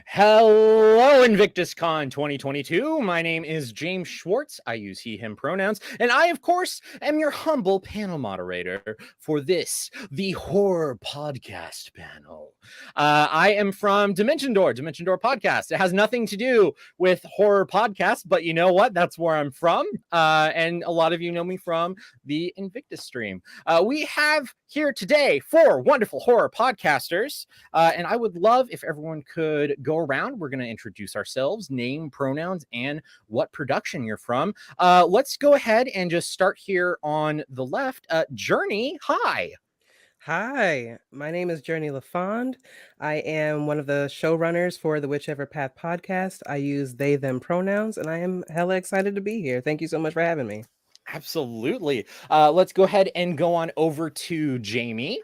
Hello, INVICTUSCON 2022. My name is James Schwarz. I use he, him pronouns. And I, of course, am your humble panel moderator for this, the horror podcast panel. I am from Dimension Door Podcast. It has nothing to do with horror podcasts, but you know what? That's where I'm from. And a lot of you know me from the Invictus stream. We have here today 4 wonderful horror podcasters. And I would love if everyone could go around. We're going to introduce ourselves, name, pronouns, and what production you're from. Let's go ahead and just start here on the left. Journee, hi. Hi, my name is Journee LaFond. I am one of the showrunners for the Whichever Path podcast. I use they, them pronouns, and I am hella excited to be here. Thank you so much for having me. Absolutely. Let's go ahead and go on over to Jamie.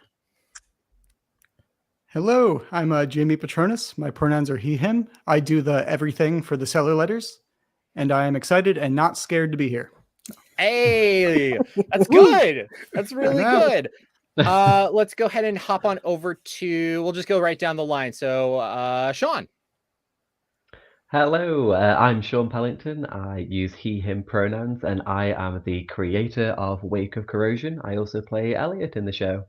Hello, I'm Jamie Petronis. My pronouns are he, him. I do the everything for the Cellar letters, and I am excited and not scared to be here. Hey, that's good. That's really good. Let's go ahead and hop on over to, we'll just go right down the line. So, Shaun. Hello, I'm Shaun Pellington. I use he, him pronouns, and I am the creator of Wake of Corrosion. I also play Elliot in the show.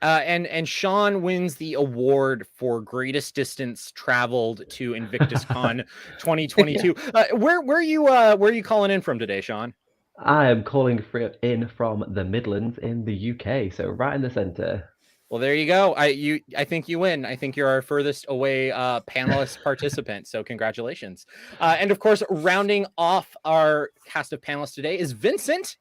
And Shaun wins the award for greatest distance traveled to INVICTUSCON 2022. Where are you calling in from today, Shaun? I am calling in from the Midlands in the UK, so right in the center. Well, there you go. I think you win. I think you're our furthest away panelist participant. So congratulations. And of course, rounding off our cast of panelists today is Vincent.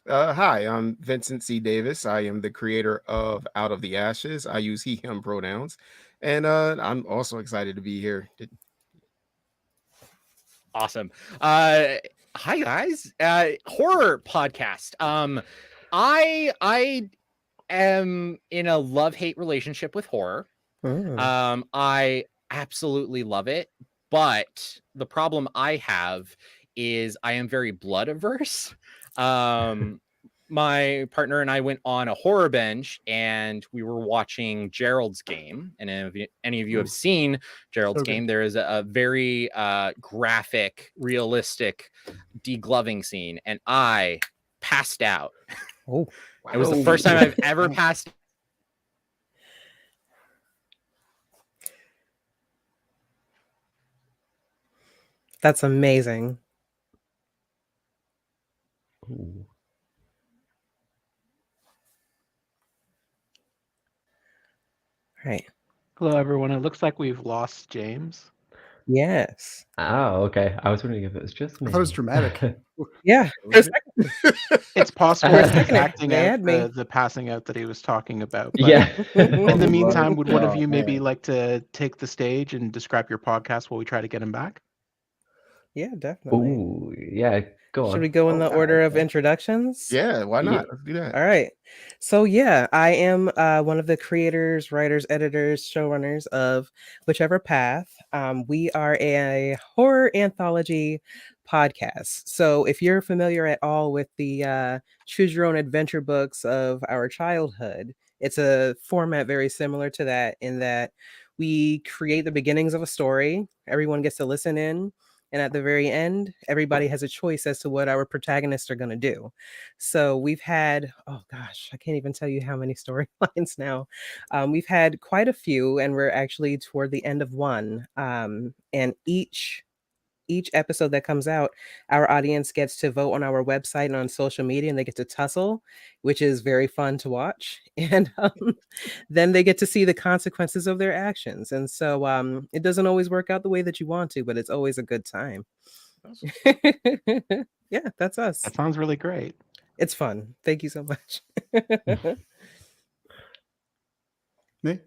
Hi, I'm Vincent C Davis. I am the creator of Out of the Ashes. I use he, him pronouns. And I'm also excited to be here. Awesome. Hi, guys. Horror podcast. I am in a love-hate relationship with horror. I absolutely love it. But the problem I have is I am very blood averse. My partner and I went on a horror binge and we were watching Gerald's Game. And if any of you have seen Gerald's Game, there is a very graphic, realistic degloving scene, and I passed out. Oh, wow. It was the first time I've ever passed. That's amazing. Ooh. Right. Hello, everyone. It looks like we've lost James. Yes. Oh, okay. I was wondering if it was just me. I thought it was dramatic. Yeah. It's possible he's acting out me. the passing out that he was talking about. But yeah. In the meantime, would one of you maybe like to take the stage and describe your podcast while we try to get him back? Yeah, definitely. Ooh, yeah. Go on. Should we go in the order of introductions? Yeah, why not? Let's do that. All right. So yeah, I am one of the creators, writers, editors, showrunners of Whichever Path. We are a horror anthology podcast. So if you're familiar at all with the choose your own adventure books of our childhood, it's a format very similar to that in that we create the beginnings of a story. Everyone gets to listen in. And at the very end, everybody has a choice as to what our protagonists are going to do. So we've had, oh gosh, I can't even tell you how many storylines now. We've had quite a few, and we're actually toward the end of one. And each episode that comes out, our audience gets to vote on our website and on social media, and they get to tussle, which is very fun to watch. And then they get to see the consequences of their actions. And so it doesn't always work out the way that you want to, but it's always a good time. Yeah, that's us. That sounds really great. It's fun. Thank you so much. Me?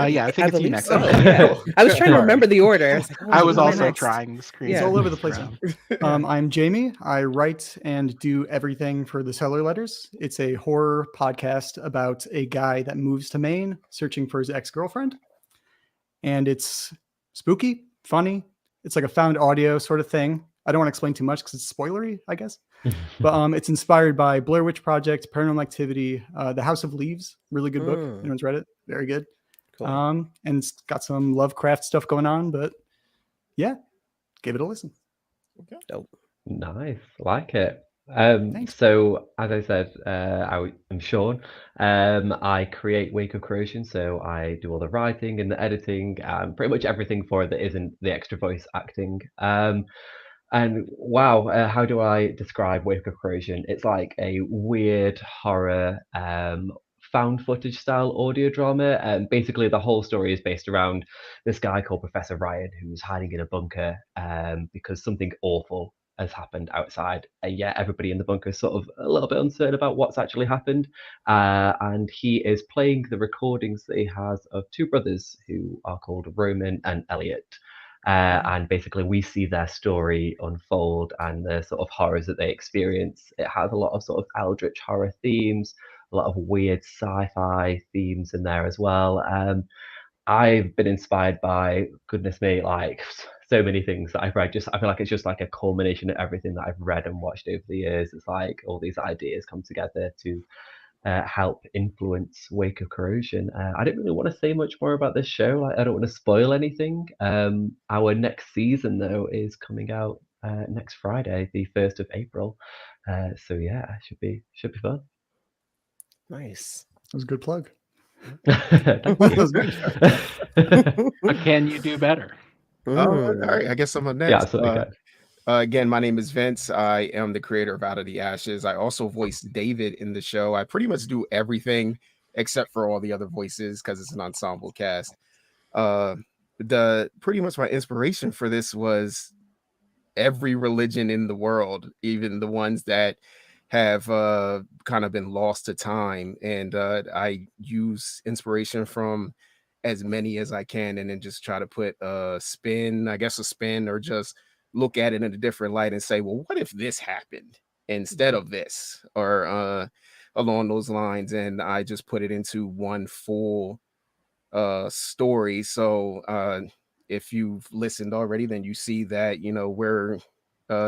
Yeah, I think it's you next. So. Yeah. I was trying to remember the order. I was also trying the screen. It's all over the place. I'm Jamie. I write and do everything for the Cellar letters. It's a horror podcast about a guy that moves to Maine searching for his ex-girlfriend. And it's spooky, funny. It's like a found audio sort of thing. I don't want to explain too much because it's spoilery, I guess. But it's inspired by Blair Witch Project, Paranormal Activity, The House of Leaves. Really good book. Anyone's read it? Very good. Cool. And it's got some Lovecraft stuff going on, but yeah, give it a listen. Dope. Nice, like it. Thanks. So as I said, I'm Shaun. I create Wake of Corrosion, so I do all the writing and the editing, and pretty much everything for it that isn't the extra voice acting. And wow, how do I describe Wake of Corrosion? It's like a weird horror, found footage style audio drama. And basically, the whole story is based around this guy called Professor Ryan, who's hiding in a bunker because something awful has happened outside. And yet everybody in the bunker is sort of a little bit uncertain about what's actually happened. And he is playing the recordings that he has of two brothers who are called Roman and Elliot. And basically we see their story unfold and the sort of horrors that they experience. It has a lot of sort of eldritch horror themes, a lot of weird sci-fi themes in there as well. I've been inspired by, goodness me, like so many things that I've read. I feel like it's just like a culmination of everything that I've read and watched over the years. It's like all these ideas come together to help influence Wake of Corrosion. I don't really want to say much more about this show. Like, I don't want to spoil anything. Our next season, though, is coming out next Friday, the 1st of April. So yeah, should be fun. Nice. That was a good plug. Thank That was you. good. What can you do better? All right, I guess I'm up next. Yeah, absolutely. Good. Again, my name is Vince. I am the creator of Out of the Ashes. I also voice David in the show. I pretty much do everything except for all the other voices because it's an ensemble cast. Pretty much my inspiration for this was every religion in the world, even the ones that have kind of been lost to time. And I use inspiration from as many as I can and then just try to put a spin, or just look at it in a different light and say, well, what if this happened instead of this, or along those lines? And I just put it into one full story. So if you've listened already, then you see that, we're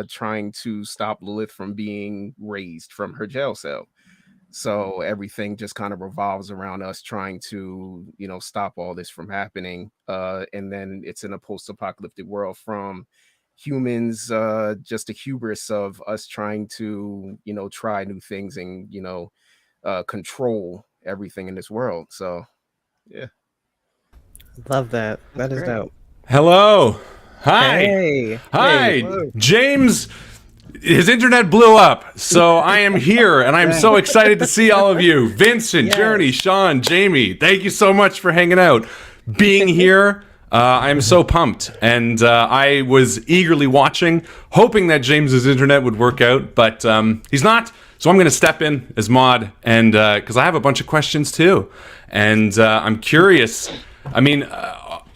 trying to stop Lilith from being raised from her jail cell. So everything just kind of revolves around us trying to, stop all this from happening. And then it's in a post-apocalyptic world from humans, just a hubris of us trying to, try new things and, control everything in this world. So, yeah. Love that. That is dope. Hello. Hi. Hey. Hi. Hey. James, his internet blew up, so I am here, and I'm so excited to see all of you. Vincent, Yes. Journee, Shaun, Jamie, thank you so much for hanging out. Being here, I'm so pumped, and I was eagerly watching, hoping that James's internet would work out, but he's not, so I'm going to step in as mod, and because I have a bunch of questions too, and I'm curious. I mean,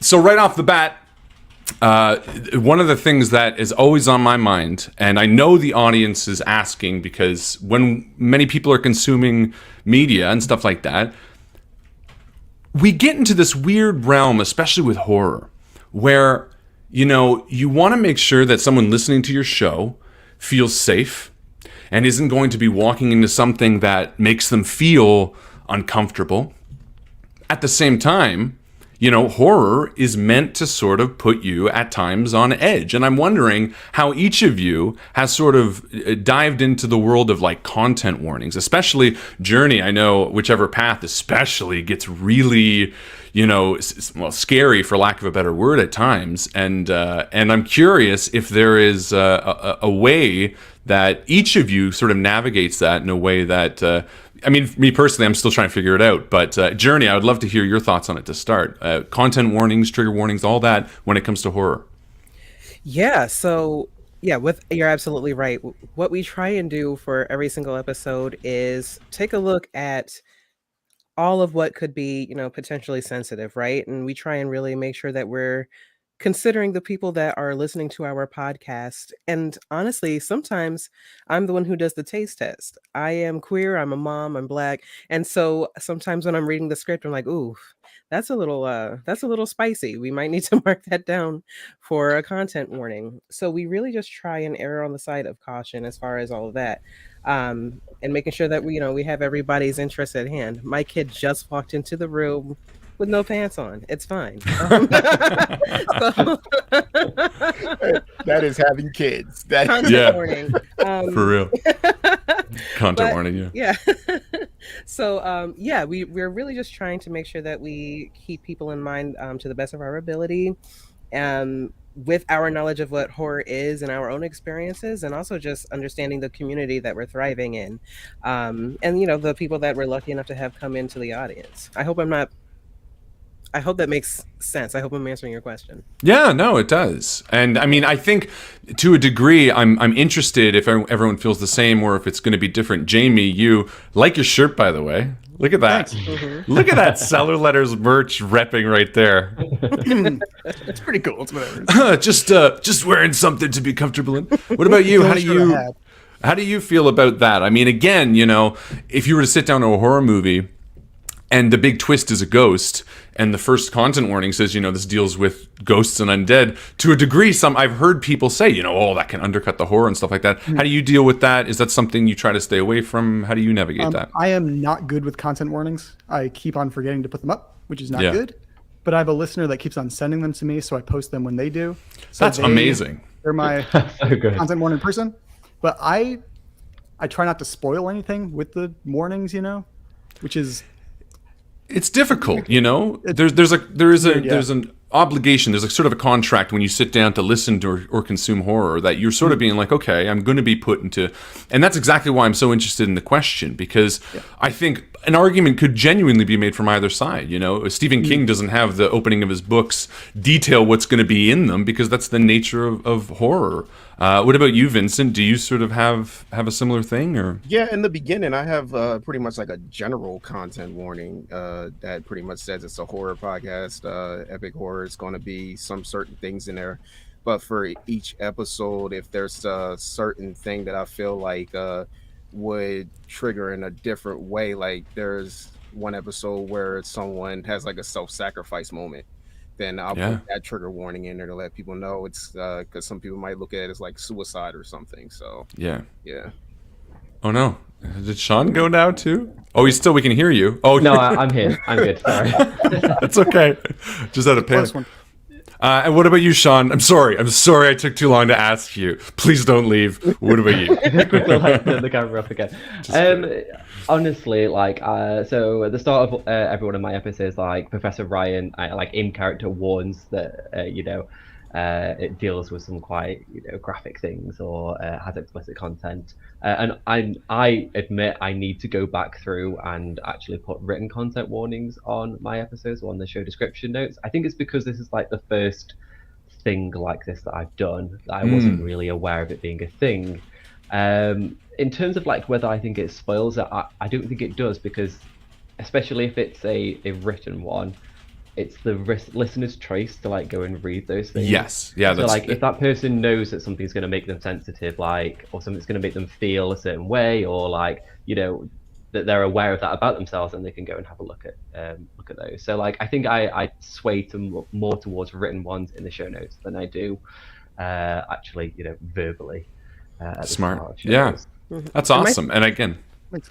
so right off the bat, one of the things that is always on my mind, and I know the audience is asking because when many people are consuming media and stuff like that, we get into this weird realm, especially with horror, where, you want to make sure that someone listening to your show feels safe and isn't going to be walking into something that makes them feel uncomfortable. At the same time, horror is meant to sort of put you at times on edge. And I'm wondering how each of you has sort of dived into the world of like content warnings, especially Journee. I know Witchever Path especially gets really, scary for lack of a better word at times. And I'm curious if there is a way that each of you sort of navigates that in a way that, me personally, I'm still trying to figure it out. But Journee, I would love to hear your thoughts on it to start. Content warnings, trigger warnings, all that when it comes to horror. Yeah, so you're absolutely right. What we try and do for every single episode is take a look at all of what could be, potentially sensitive, right? And we try and really make sure that we're considering the people that are listening to our podcast. And honestly, sometimes I'm the one who does the taste test. I am queer, I'm a mom, I'm Black. And so sometimes when I'm reading the script, I'm like, ooh, that's a little spicy. We might need to mark that down for a content warning. So we really just try and err on the side of caution as far as all of that. And making sure that we have everybody's interest at hand. My kid just walked into the room with no pants on. It's fine. That is having kids. That Content warning. For real. Content warning, yeah. So we're really just trying to make sure that we keep people in mind to the best of our ability, with our knowledge of what horror is and our own experiences, and also just understanding the community that we're thriving in, and the people that we're lucky enough to have come into the audience. I hope that makes sense. I hope I'm answering your question. Yeah, no, it does. And I mean, I think to a degree, I'm interested if everyone feels the same or if it's going to be different. Jamie, you like your shirt, by the way. Look at that. Look at that Cellar Letters merch repping right there. It's pretty cool. It's whatever. Just wearing something to be comfortable in. What about you? How do you feel about that? I mean, again, if you were to sit down to a horror movie and the big twist is a ghost, and the first content warning says, this deals with ghosts and undead, to a degree, I've heard people say, that can undercut the horror and stuff like that. How do you deal with that? Is that something you try to stay away from? How do you navigate that? I am not good with content warnings. I keep on forgetting to put them up, which is not good. But I have a listener that keeps on sending them to me, so I post them when they do. So That's amazing. They're my content warning person. But I try not to spoil anything with the warnings, which is... It's difficult, There's an obligation. There's sort of a contract when you sit down to listen to or consume horror that you're sort of being like, okay, I'm going to be put into, and that's exactly why I'm so interested in the question, because I think an argument could genuinely be made from either side. Stephen King doesn't have the opening of his books detail what's going to be in them because that's the nature of horror. What about you, Vincent? Do you sort of have a similar thing, or? Yeah, in the beginning, I have pretty much like a general content warning that pretty much says it's a horror podcast. Epic horror is going to be some certain things in there, but for each episode, if there's a certain thing that I feel like would trigger in a different way, like there's one episode where someone has like a self-sacrifice moment, then I'll put that trigger warning in there to let people know it's because some people might look at it as like suicide or something. So yeah. Oh no, did Shaun go now too? Oh, we can hear you. Oh no, I'm here. I'm good. Sorry. That's okay. Just out of panic. And what about you, Shaun? I'm sorry I took too long to ask you. Please don't leave. What about you? The camera up again. Honestly, so at the start of every one of my episodes, Professor Ryan, in character warns that it deals with some quite graphic things or has explicit content, and I admit I need to go back through and actually put written content warnings on my episodes or on the show description notes. I think it's because this is the first thing like this that I've done that I wasn't really aware of it being a thing. In terms of whether I think it spoils it, I don't think it does, because especially if it's a written one, it's the listener's choice to go and read those things. Yes, yeah. So if that person knows that something's going to make them sensitive, or something's going to make them feel a certain way, or that they're aware of that about themselves, and they can go and have a look at those. So I think I sway to more towards written ones in the show notes than I do actually verbally. Smart. Yeah, that's awesome. And again,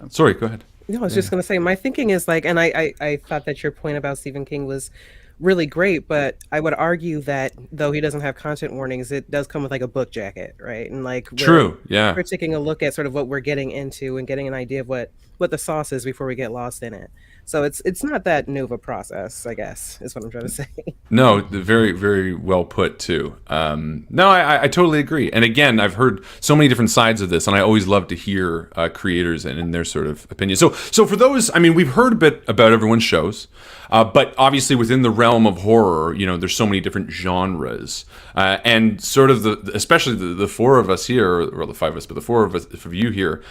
sorry, go ahead. No, I was just going to say, my thinking is and I thought that your point about Stephen King was really great, but I would argue that though he doesn't have content warnings, it does come with a book jacket, right? And true, yeah. We're taking a look at sort of what we're getting into and getting an idea of what the sauce is before we get lost in it. So it's not that new of a process, I guess, is what I'm trying to say. No, very, very well put too. No, I totally agree. And again, I've heard so many different sides of this, and I always love to hear creators and their sort of opinions. So for those, I mean, we've heard a bit about everyone's shows, but obviously within the realm of horror, there's so many different genres, and sort of especially the four of us here, or the five of us, but the four of you here.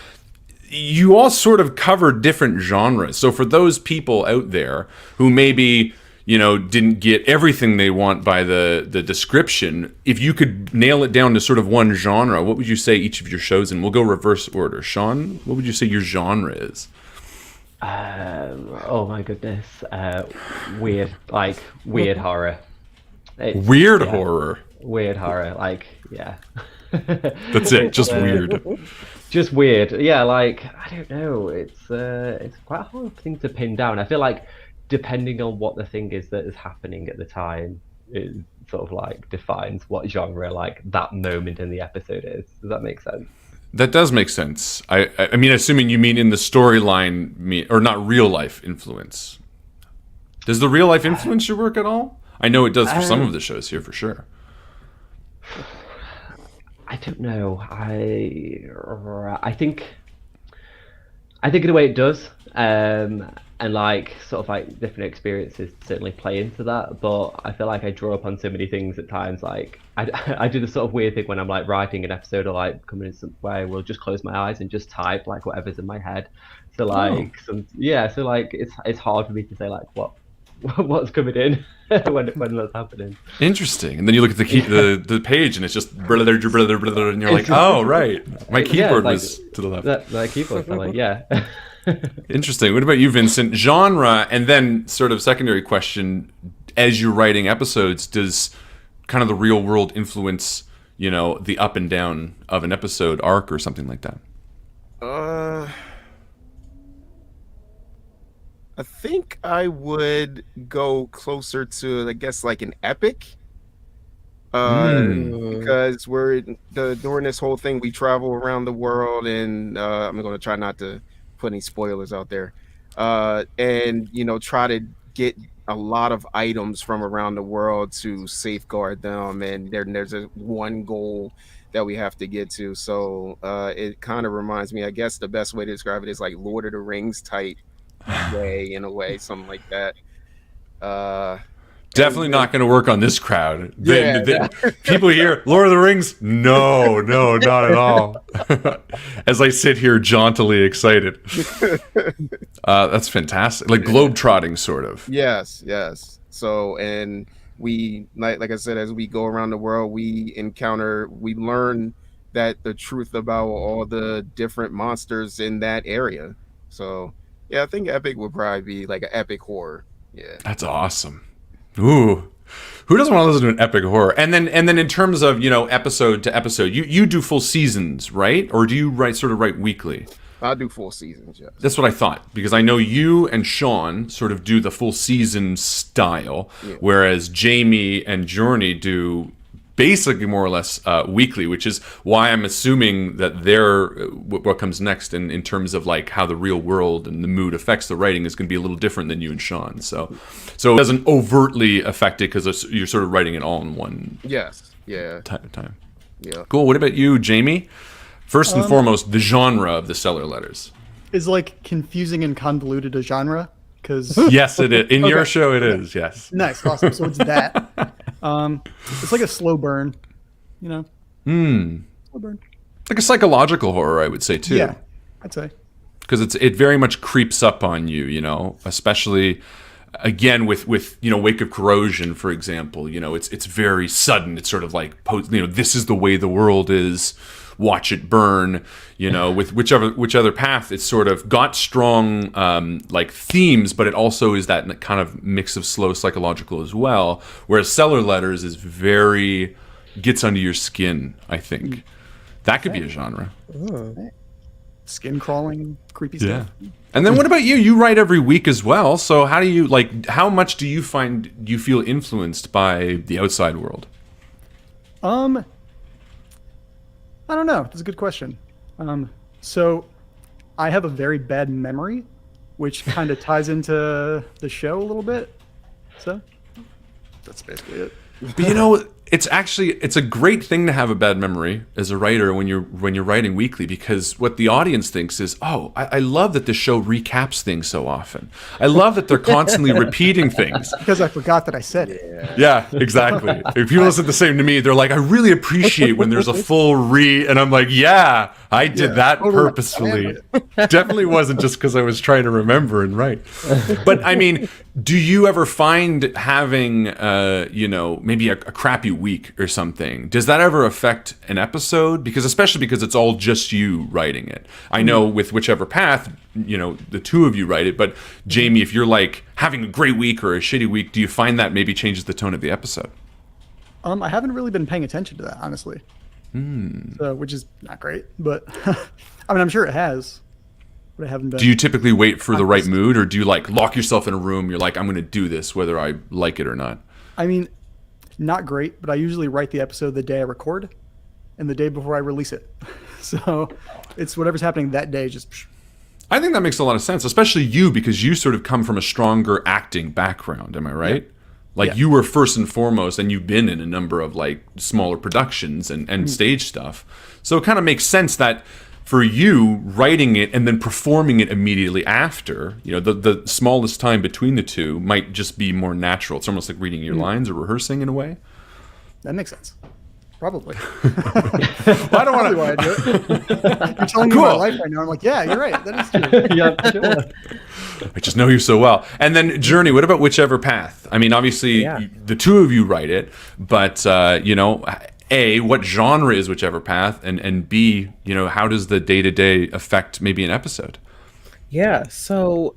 You all sort of cover different genres. So for those people out there who maybe, didn't get everything they want by the description, if you could nail it down to sort of one genre, what would you say each of your shows in? We'll go reverse order. Shaun, what would you say your genre is? Oh my goodness. Weird horror. Weird horror. Weird horror, yeah. That's it, just weird. Just weird, yeah. I don't know. It's quite a hard thing to pin down. I feel like depending on what the thing is that is happening at the time, it sort of like defines what genre like that moment in the episode is. Does that make sense? That does make sense. I mean, assuming you mean in the storyline, or not real life influence. Does the real life influence your work at all? I know it does for some of the shows here, for sure. I don't know. I think in a way it does, and like sort of like different experiences certainly play into that. But I feel like I draw upon so many things at times. Like I do the sort of weird thing when I'm like writing an episode or like coming in some way, I will just close my eyes and just type like whatever's in my head. So like so like it's hard for me to say like what's coming in when that's happening. Interesting. And then you look at the page and it's just and you're like, oh right, my keyboard was to the left. That keyboard, so like yeah. Interesting. What about you, Vincent? Genre, and then sort of secondary question: as you're writing episodes, does kind of the real world influence, the up and down of an episode arc or something like that? I think I would go closer to, I guess, like an epic. Because during this whole thing, we travel around the world, and I'm going to try not to put any spoilers out there, and try to get a lot of items from around the world to safeguard them, and there's one goal that we have to get to. So it kind of reminds me, I guess the best way to describe it is like Lord of the Rings type way, in a way, something like that. Definitely not going to work on this crowd. Yeah. People here, Lord of the Rings? No, not at all. As I sit here jauntily excited. That's fantastic. Like globetrotting, sort of. Yes. So, and we, like I said, as we go around the world, we learn that the truth about all the different monsters in that area. So, yeah, I think epic would probably be like an epic horror. Yeah. That's awesome. Ooh, who doesn't want to listen to an epic horror? And then in terms of episode to episode, you do full seasons, right? Or do you write weekly? I do full seasons. Yes. That's what I thought, because I know you and Shaun sort of do the full season style, whereas Jamie and Journee do basically more or less weekly, which is why I'm assuming that what comes next in terms of like how the real world and the mood affects the writing is going to be a little different than you and Shaun. So it doesn't overtly affect it because you're sort of writing it all in one. Yes. Yeah. Time. Yeah. Cool. What about you, Jamie? First and foremost, the genre of the Cellar letters. Is like confusing and convoluted a genre? Because yes, it is. In your show, it is. Yes. Nice. Awesome. So it's that. It's like a slow burn, Slow burn. Like a psychological horror, I would say too. Yeah, I'd say. Because it very much creeps up on you, especially again with Wake of Corrosion, for example. It's very sudden. It's sort of like this is the way the world is. Watch it burn. With whichever path, it's sort of got strong like themes, but it also is that kind of mix of slow psychological as well. Whereas Cellar Letters is very gets under your skin. I think that could be a genre. Skin crawling, creepy stuff. Yeah. And then what about you? You write every week as well. So how do you how much do you find you feel influenced by the outside world? I don't know. That's a good question. So I have a very bad memory, which kind of ties into the show a little bit. So that's basically it. But it's a great thing to have a bad memory as a writer when you're writing weekly, because what the audience thinks is, oh, I love that the show recaps things so often. I love that they're constantly repeating things. Because I forgot that I said it. Yeah, exactly. If people listen the same to me, they're like, I really appreciate when there's a full and I'm like, yeah, I did that purposefully. Definitely wasn't just because I was trying to remember and write. But I mean, do you ever find having, maybe a crappy week or something, does that ever affect an episode? Especially because it's all just you writing it. I know with Whichever Path, the two of you write it, but Jamie, if you're like having a great week or a shitty week, do you find that maybe changes the tone of the episode? I haven't really been paying attention to that, honestly. So, which is not great, but I mean, I'm sure it has. but I haven't been. Do you typically wait for the right mood, or do you like lock yourself in a room? You're like, I'm going to do this whether I like it or not. I mean, not great, but I usually write the episode the day I record and the day before I release it. So it's whatever's happening that day. Just. I think that makes a lot of sense, especially you, because you sort of come from a stronger acting background. Am I right? Yeah. Like you were first and foremost, and you've been in a number of like smaller productions and stage stuff. So it kind of makes sense that for you, writing it and then performing it immediately after, you know, the smallest time between the two might just be more natural. It's almost like reading your lines or rehearsing in a way. That makes sense. Probably. Well, I don't want to. Why I do it. You're telling me my life right now. I'm like, yeah, you're right. That is true. Yeah, sure. I just know you so well. And then Journee, what about Whichever Path? I mean, obviously, the two of you write it, but you know, A, what genre is Whichever Path, and B, you know, how does the day-to-day affect maybe an episode? Yeah, so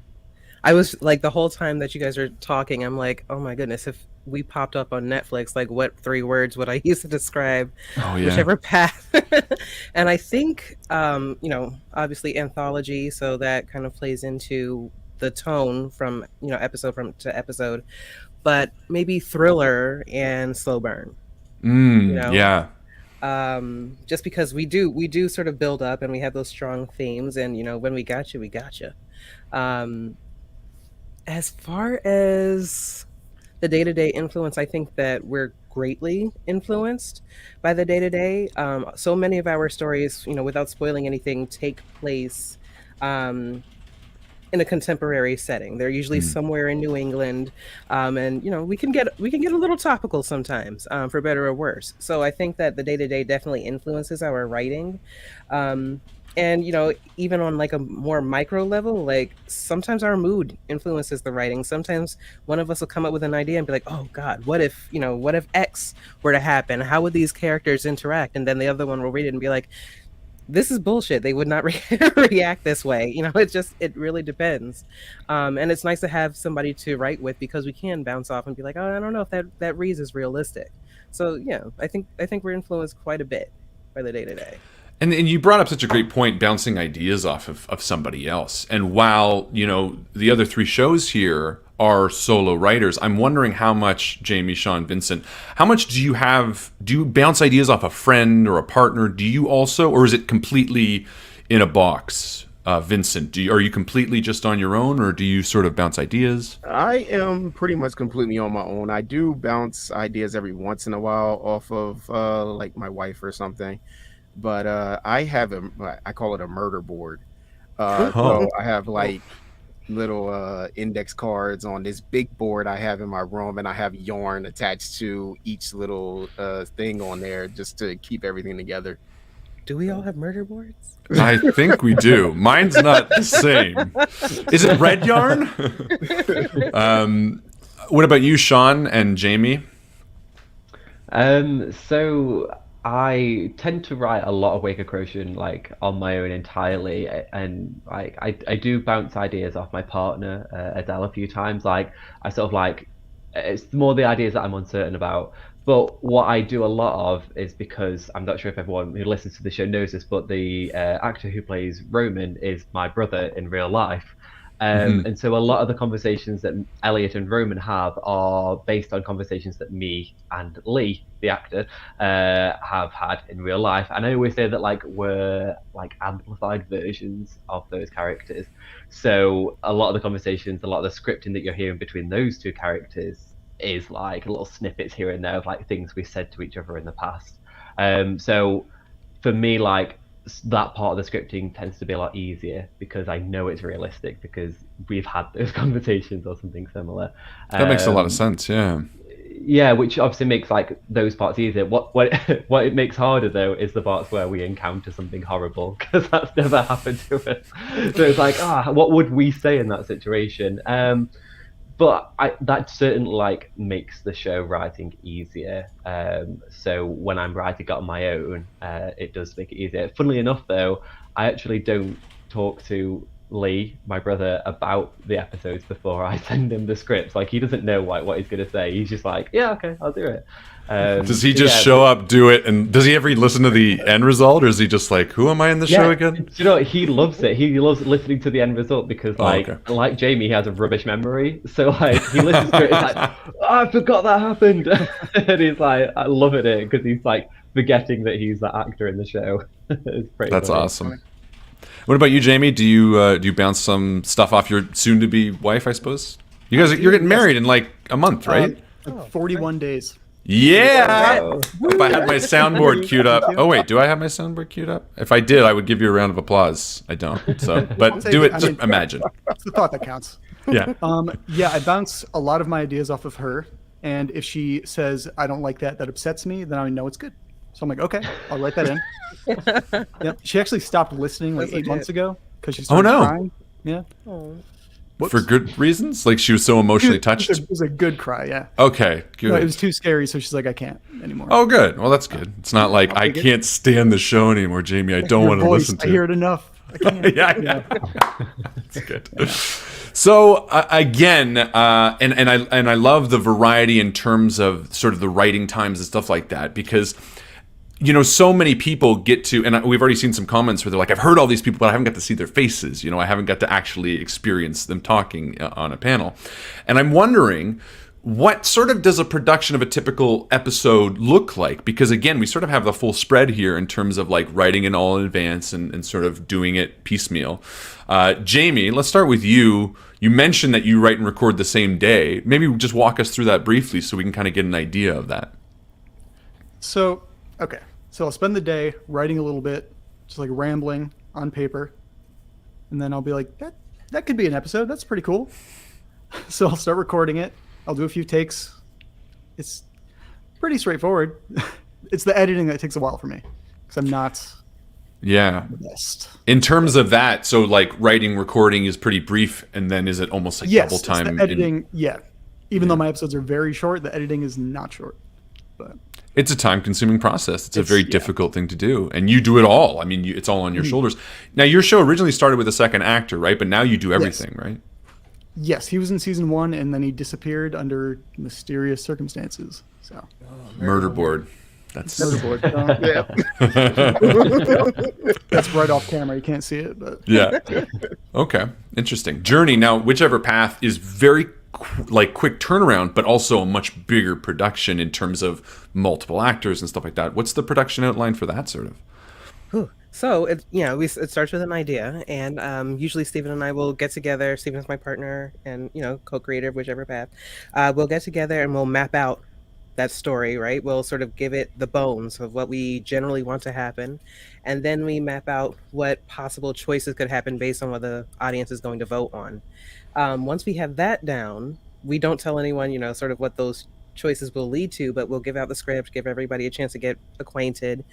I was like, the whole time that you guys are talking, I'm like, oh my goodness, if we popped up on Netflix, like what 3 words would I use to describe Whichever Path? And I think, you know, obviously anthology, so that kind of plays into the tone from, you know, episode to episode, but maybe thriller and slow burn. You know? Yeah. Just because we do sort of build up and we have those strong themes, and you know, when we got you, we got you. As far as the day-to-day influence, I think that we're greatly influenced by the day-to-day. So many of our stories, you know, without spoiling anything, take place in a contemporary setting. They're usually somewhere in New England, and you know, we can get a little topical sometimes, for better or worse. So I think that the day-to-day definitely influences our writing. And you know, even on like a more micro level, like sometimes our mood influences the writing. Sometimes one of us will come up with an idea and be like, oh God, what if X were to happen? How would these characters interact? And then the other one will read it and be like, this is bullshit. They would not react this way. You know, it really depends. And it's nice to have somebody to write with, because we can bounce off and be like, oh, I don't know if that reads is realistic. So yeah, I think we're influenced quite a bit by the day-to-day. And you brought up such a great point, bouncing ideas off of somebody else. And while, you know, the other 3 shows here are solo writers, I'm wondering how much, Jamie, Shaun, Vincent, how much do you bounce ideas off a friend or a partner? Do you also, or is it completely in a box? Vincent, are you completely just on your own, or do you sort of bounce ideas? I am pretty much completely on my own. I do bounce ideas every once in a while off of like my wife or something. But I have I call it a murder board. So I have like little index cards on this big board I have in my room, and I have yarn attached to each little thing on there just to keep everything together. Do we all have murder boards? I think we do. Mine's not the same. Is it red yarn? What about you, Shaun and Jamie? So I tend to write a lot of Wake of Corrosion like on my own entirely, and like I do bounce ideas off my partner Adele a few times. Like I sort of like, it's more the ideas that I'm uncertain about. But what I do a lot of is, because I'm not sure if everyone who listens to the show knows this, but the actor who plays Roman is my brother in real life. And so a lot of the conversations that Elliot and Roman have are based on conversations that me and Lee, the actor, have had in real life. And I always say that like we're like amplified versions of those characters. So a lot of the conversations, a lot of the scripting that you're hearing between those 2 characters is like little snippets here and there of like things we said to each other in the past. So for me, like, that part of the scripting tends to be a lot easier because I know it's realistic, because we've had those conversations or something similar. That makes a lot of sense. Yeah, which obviously makes like those parts easier. What it makes harder though is the parts where we encounter something horrible, because that's never happened to us. So it's like, what would we say in that situation? But that certainly like makes the show writing easier. So when I'm writing on my own, it does make it easier. Funnily enough, though, I actually don't talk to Lee, my brother, about the episodes before I send him the scripts. Like, he doesn't know what he's going to say. He's just like, yeah, okay, I'll do it. Does he just show up, do it, and does he ever listen to the end result, or is he just like, who am I in the show again? Do you know what? He loves it. He loves listening to the end result because, like Jamie, he has a rubbish memory. So, like, he listens to it, it's like, oh, I forgot that happened. And he's like, I love it because he's like forgetting that he's the actor in the show. It's pretty That's funny. awesome. What about you, Jamie? Do you bounce some stuff off your soon-to-be wife, I suppose? You're getting married in like a month, right? 41 days. Yeah! Wow. If I had my soundboard queued up. Oh, wait, do I have my soundboard queued up? If I did, I would give you a round of applause. I don't. So, but do it, just imagine. It's the thought that counts. Yeah. Yeah, I bounce a lot of my ideas off of her. And if she says, I don't like that upsets me, then I know it's good. So I'm like, okay, I'll write that in. Yep. She actually stopped listening like 8 months ago because she started crying. Yeah. Whoops. For good reasons? Like she was so emotionally touched? It was a good cry, yeah. Okay, good. No, it was too scary, so she's like, I can't anymore. Oh, good. Well, that's good. It's not like, I can't stand the show anymore, Jamie. I don't want to listen to it. I hear it enough. I can't. Yeah. That's good. Yeah. So again, and I love the variety in terms of sort of the writing times and stuff like that, because so many people get to, and we've already seen some comments where they're like, I've heard all these people, but I haven't got to see their faces. I haven't got to actually experience them talking on a panel. And I'm wondering, what sort of does a production of a typical episode look like? Because again, we sort of have the full spread here in terms of like writing it all in advance and sort of doing it piecemeal. Jamie, let's start with you. You mentioned that you write and record the same day. Maybe just walk us through that briefly so we can kind of get an idea of that. So I'll spend the day writing a little bit, just like rambling on paper. And then I'll be like, that could be an episode. That's pretty cool. So I'll start recording it. I'll do a few takes. It's pretty straightforward. It's the editing that takes a while for me because I'm not the best. In terms of that, so like writing, recording is pretty brief, and then is it almost like double time? It's the editing, Even though my episodes are very short, the editing is not short. But it's a time-consuming process. It's a very difficult thing to do, and you do it all. I mean, it's all on your shoulders. Now, your show originally started with a second actor, right? But now you do everything, right? Yes, he was in season 1, and then he disappeared under mysterious circumstances. So, murder board. That's murder board. That's right off camera. You can't see it, but yeah. Okay, interesting. Journee. Now, Whichever Path is very quick turnaround, but also a much bigger production in terms of multiple actors and stuff like that. What's the production outline for that sort of? So it starts with an idea, and usually Stephen and I will get together. Stephen's my partner and co-creator of Whichever Path. We'll get together and we'll map out that story, right? We'll sort of give it the bones of what we generally want to happen, and then we map out what possible choices could happen based on what the audience is going to vote on. Once we have that down, we don't tell anyone, sort of what those choices will lead to, but we'll give out the script, give everybody a chance to get acquainted.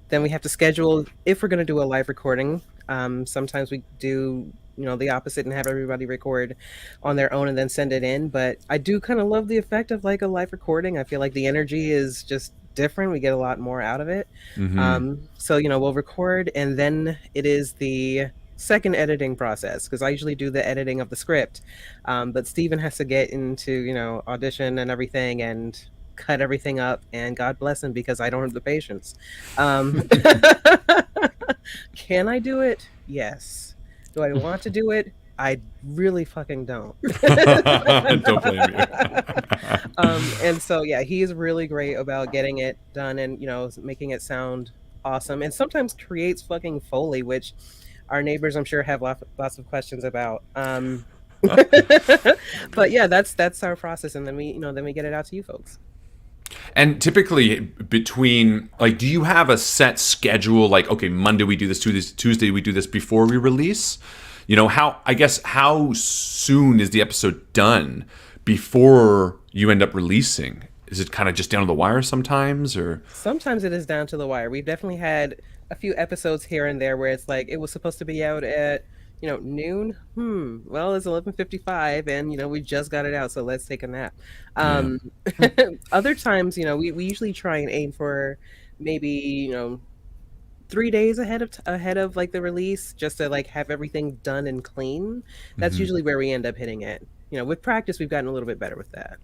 Then we have to schedule if we're going to do a live recording. Sometimes we do, the opposite and have everybody record on their own and then send it in. But I do kind of love the effect of like a live recording. I feel like the energy is just different. We get a lot more out of it. Mm-hmm. So, we'll record, and then it is the second editing process, because I usually do the editing of the script. But Stephen has to get into, audition and everything and cut everything up, and God bless him because I don't have the patience. Can I do it? Yes. Do I want to do it? I really fucking don't. Don't blame you. And so he's really great about getting it done and making it sound awesome, and sometimes creates fucking Foley, which our neighbors I'm sure have lots of questions about. But that's our process, and then we get it out to you folks. And typically between, do you have a set schedule? Like, okay, Monday we do this, Tuesday we do this before we release? How soon is the episode done before you end up releasing? Is it kind of just down to the wire sometimes, or? Sometimes it is down to the wire. We've definitely had a few episodes here and there where it's like, it was supposed to be out at noon. Well, it's 11:55, and we just got it out, so let's take a nap. Other times, we usually try and aim for maybe 3 days ahead of like the release, just to like have everything done and clean. That's usually where we end up hitting it. With practice, we've gotten a little bit better with that.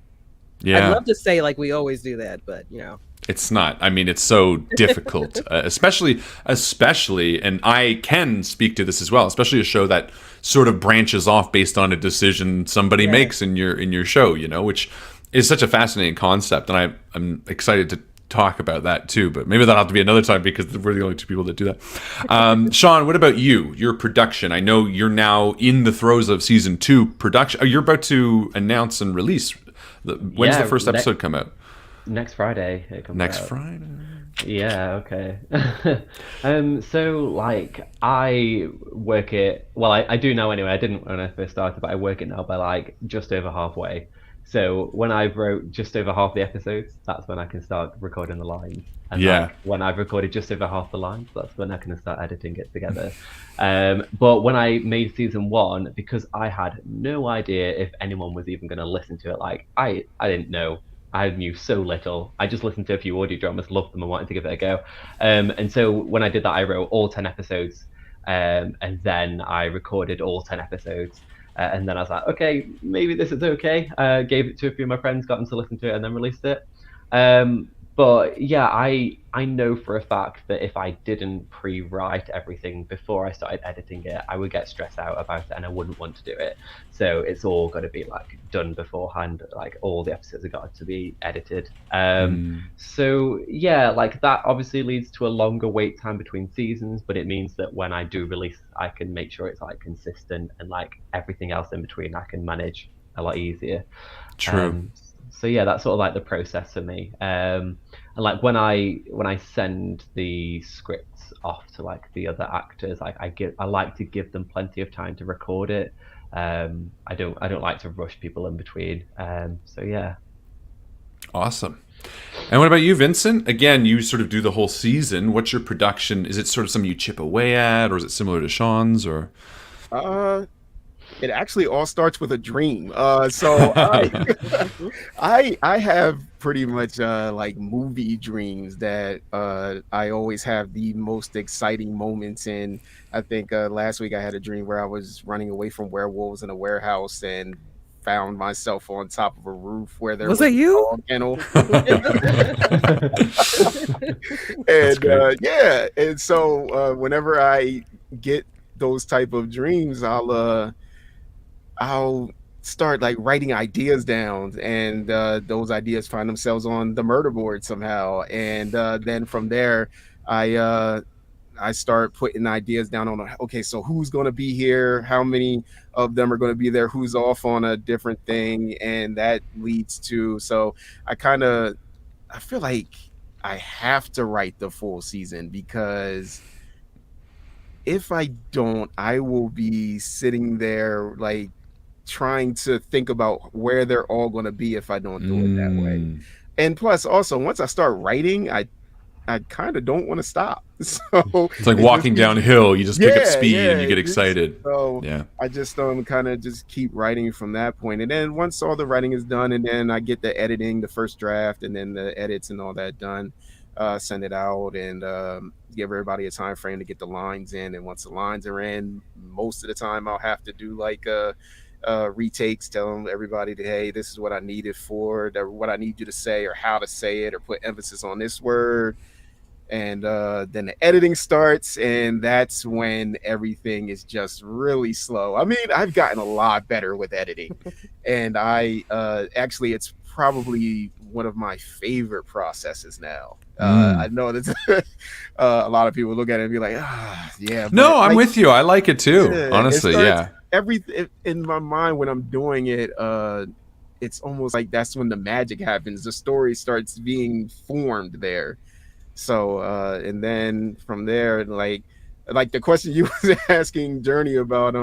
Yeah. I'd love to say like we always do that, but It's not. I mean, it's so difficult, especially, and I can speak to this as well, especially a show that sort of branches off based on a decision somebody makes in your show, which is such a fascinating concept, and I'm excited to talk about that too. But maybe that'll have to be another time because we're the only two people that do that. Shaun, what about you? Your production? I know you're now in the throes of season 2 production. You're about to announce and release. When's the first episode come out? Next Friday it comes Next out. Friday? Yeah, okay. So like I work it, well I do now anyway, I didn't when I first started, but I work it now by like just over halfway. So when I've wrote just over half the episodes, that's when I can start recording the lines. And like, when I've recorded just over half the lines, that's when I can start editing it together. But when I made season 1, because I had no idea if anyone was even going to listen to it, like I didn't know. I knew so little. I just listened to a few audio dramas, loved them, and wanted to give it a go. And so when I did that, I wrote all 10 episodes, and then I recorded all 10 episodes. And then I was like, okay, maybe this is okay. Gave it to a few of my friends, got them to listen to it, and then released it. But yeah, I know for a fact that if I didn't pre-write everything before I started editing it, I would get stressed out about it and I wouldn't want to do it. So it's all got to be like done beforehand. Like all the episodes have got to be edited. So yeah, like that obviously leads to a longer wait time between seasons, but it means that when I do release, I can make sure it's like consistent, and like everything else in between I can manage a lot easier. True. So yeah, that's sort of like the process for me. And like when I send the scripts off to like the other actors, like I like to give them plenty of time to record it. I don't like to rush people in between. So yeah. Awesome. And what about you, Vincent? Again, you sort of do the whole season. What's your production? Is it sort of something you chip away at, or is it similar to Shaun's, or? It actually all starts with a dream. So I have pretty much like movie dreams that I always have the most exciting moments in. I think last week I had a dream where I was running away from werewolves in a warehouse and found myself on top of a roof where there was it you? a dog kennel. And yeah, and so whenever I get those type of dreams, I'll start like writing ideas down, and those ideas find themselves on the murder board somehow. And then from there, I start putting ideas down on, okay, so who's going to be here? How many of them are going to be there? Who's off on a different thing? And that leads to, so I feel like I have to write the full season, because if I don't, I will be sitting there like trying to think about where they're all going to be if I don't do it that way. And plus also, once I start writing, I kind of don't want to stop. So it's like walking downhill. You just pick up speed and you get excited. So I just kind of just keep writing from that point. And then once all the writing is done, and then I get the editing, the first draft, and then the edits and all that done, send it out, and give everybody a time frame to get the lines in. And once the lines are in, most of the time I'll have to do like retakes, telling everybody that, hey, this is what I need it for, what I need you to say, or how to say it, or put emphasis on this word. And then the editing starts, and that's when everything is just really slow. I mean, I've gotten a lot better with editing, and I actually, it's probably one of my favorite processes now. I know that a lot of people look at it and be like, yeah. No, I'm with you. I like it too. Honestly, yeah. Everything in my mind when I'm doing it, it's almost like that's when the magic happens. The story starts being formed there. So and then from there, like the question you was asking Journee about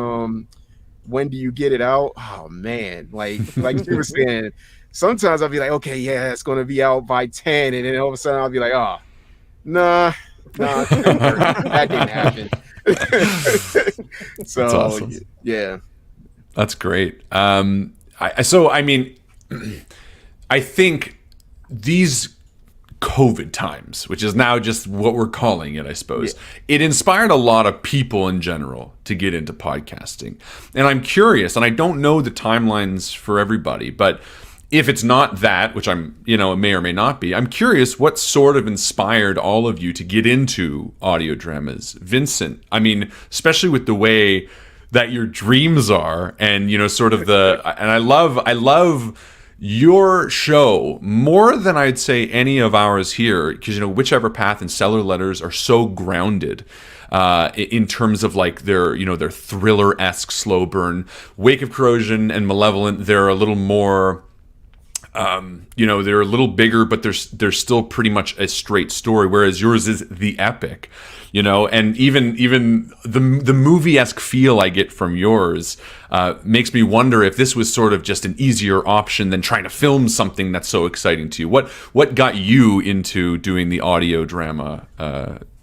when do you get it out? Oh man, like you were saying, sometimes I'll be like, okay, yeah, it's gonna be out by 10, and then all of a sudden I'll be like, oh, nah, that didn't happen. So that's awesome. Yeah, that's great. I mean, I think these COVID times, which is now just what we're calling it, I suppose. It inspired a lot of people in general to get into podcasting. And I'm curious, and I don't know the timelines for everybody, but if it's not that, which I'm, it may or may not be, I'm curious what sort of inspired all of you to get into audio dramas. Vincent, I mean, especially with the way that your dreams are, and sort of and I love your show more than I'd say any of ours here, because Witchever Path and Cellar Letters are so grounded in terms of like their thriller-esque slow burn. Wake of Corrosion and Malevolent, they're a little more they're a little bigger, but they're still pretty much a straight story, whereas yours is the epic. And even the movie-esque feel I get from yours makes me wonder if this was sort of just an easier option than trying to film something that's so exciting to you. What got you into doing the audio drama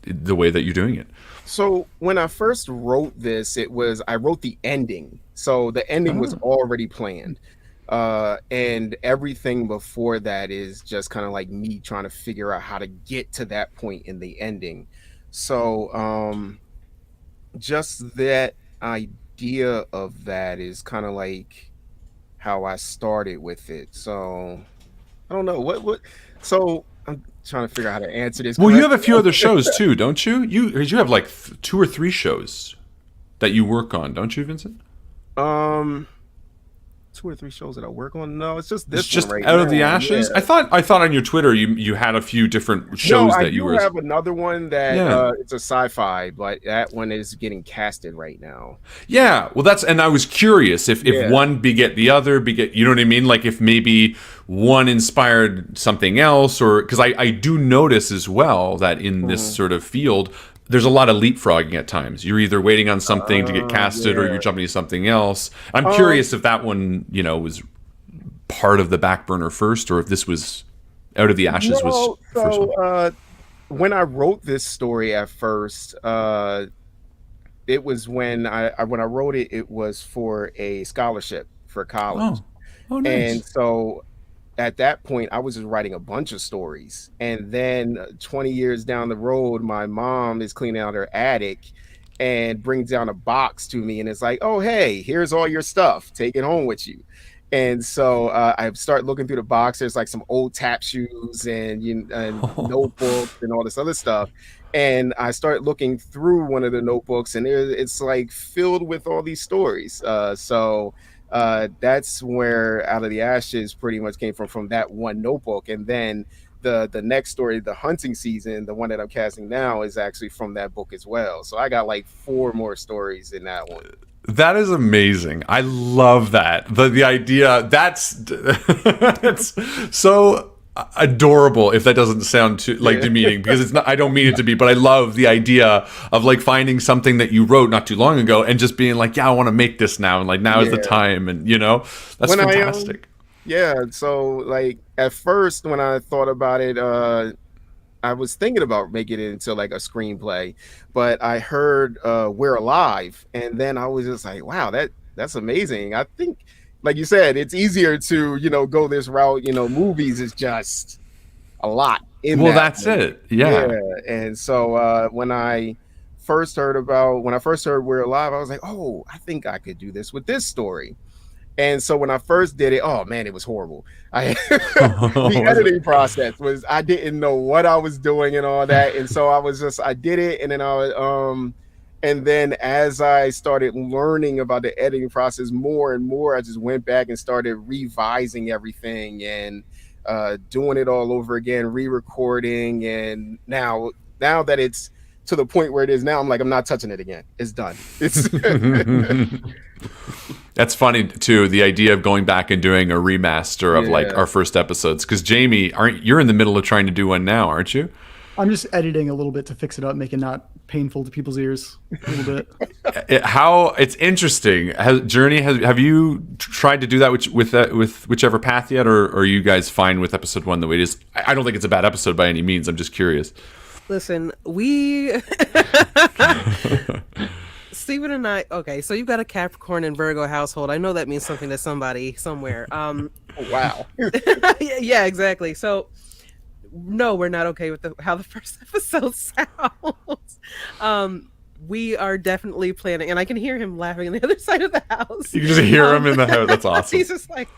the way that you're doing it? So when I first wrote this, I wrote the ending. So the ending was already planned. And everything before that is just kind of like me trying to figure out how to get to that point in the ending. So just that idea of that is kind of like how I started with it. So I don't know what so I'm trying to figure out how to answer this. Well, you have a few other shows too, don't you? You have like 2 or 3 shows that you work on, don't you, Vincent? 2 or 3 shows that I work on. No, it's just this. It's just one right Out now. of the Ashes. Yeah. I thought on your Twitter you had a few different shows that you were. I have another one that it's a sci-fi, but that one is getting casted right now. Yeah, well, and I was curious if one beget the other, you know what I mean? Like if maybe one inspired something else, or because I do notice as well that in this sort of field, there's a lot of leapfrogging at times. You're either waiting on something to get casted or you're jumping to something else. I'm curious if that one, was part of the back burner first, or if this was Out of the Ashes was first one. When I wrote this story at first, it was when I wrote it, it was for a scholarship for college. Oh, nice. And so at that point, I was just writing a bunch of stories. And then 20 years down the road, my mom is cleaning out her attic and brings down a box to me. And it's like, oh, hey, here's all your stuff. Take it home with you. And so I start looking through the box. There's like some old tap shoes and notebooks and all this other stuff. And I start looking through one of the notebooks, and it's like filled with all these stories. So that's where Out of the Ashes pretty much came from that one notebook. And then the next story, the hunting season, the one that I'm casting now, is actually from that book as well. So I got like 4 more stories in that one. That is amazing. I love that. The idea, that's it's so adorable, if that doesn't sound too like demeaning, because it's not, I don't mean it to be, but I love the idea of like finding something that you wrote not too long ago and just being like, yeah, I want to make this now, and like now is the time, and that's fantastic. So like at first when I thought about it, I was thinking about making it into like a screenplay, but I heard We're Alive, and then I was just like, wow, that's amazing. I think, like you said, it's easier to go this route. Movies is just a lot that's it. Yeah. And so when I first heard We're Alive, I was like, oh, I think I could do this with this story. And so when I first did it, oh man, it was horrible. The editing process was, I didn't know what I was doing and all that. And so I did it. And then and then as I started learning about the editing process more and more, I just went back and started revising everything and doing it all over again, re-recording. And now that it's to the point where it is now, I'm like, I'm not touching it again. It's done. That's funny too, the idea of going back and doing a remaster of like our first episodes, because Jamie, you're in the middle of trying to do one now, aren't you? I'm just editing a little bit to fix it up, make it not painful to people's ears a little bit. It's interesting. Journee, have you tried to do that with Witchever Path yet, or are you guys fine with episode 1 the way it is? I don't think it's a bad episode by any means. I'm just curious. Listen, Steven and I, okay, so you've got a Capricorn and Virgo household. I know that means something to somebody somewhere. Wow. Yeah, exactly. So no, we're not okay with how the first episode sounds. We are definitely planning, and I can hear him laughing on the other side of the house. You can just hear him in the house. That's awesome. He's just like,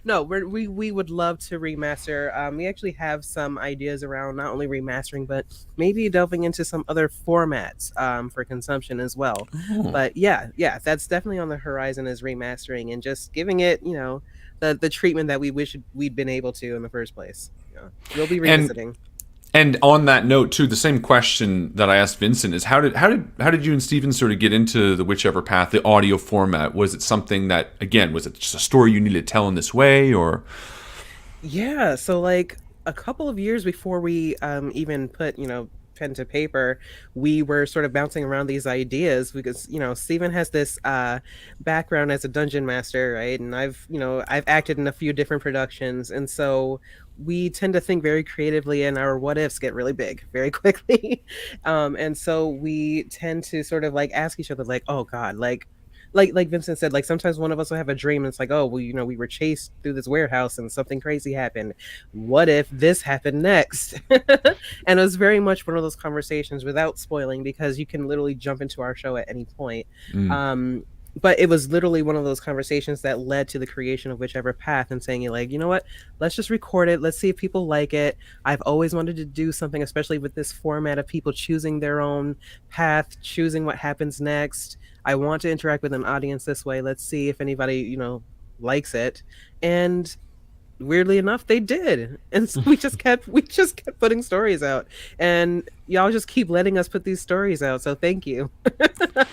no, we would love to remaster. We actually have some ideas around not only remastering, but maybe delving into some other formats for consumption as well. Oh. But yeah, that's definitely on the horizon, is remastering and just giving it, the treatment that we wish we'd been able to in the first place. We'll be revisiting. And on that note, too, the same question that I asked Vincent is how did you and Steven sort of get into the Witchever Path, the audio format? Was it something that, again, was it just a story you needed to tell in this way, or? Yeah, so like a couple of years before we even put pen to paper, we were sort of bouncing around these ideas because Steven has this background as a dungeon master, right? And I've acted in a few different productions, and so we tend to think very creatively, and our what ifs get really big very quickly. And so we tend to sort of like ask each other, like, oh God, like Vincent said, like sometimes one of us will have a dream and it's like, oh, well, we were chased through this warehouse and something crazy happened. What if this happened next? And it was very much one of those conversations, without spoiling, because you can literally jump into our show at any point. But it was literally one of those conversations that led to the creation of Witchever Path, and saying, like, you know what, let's just record it. Let's see if people like it. I've always wanted to do something, especially with this format of people choosing their own path, choosing what happens next. I want to interact with an audience this way. Let's see if anybody, likes it. And weirdly enough, they did. And so we just kept putting stories out, and y'all just keep letting us put these stories out. So thank you.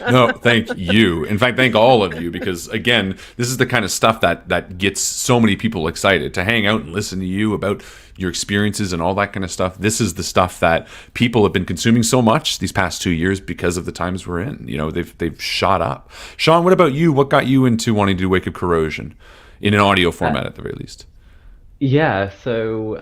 No, thank you. In fact, thank all of you, because again, this is the kind of stuff that gets so many people excited to hang out and listen to you about your experiences and all that kind of stuff. This is the stuff that people have been consuming so much these past 2 years because of the times we're in. They've shot up. Shaun, what about you? What got you into wanting to do Wake of Corrosion in an audio format at the very least? Yeah, so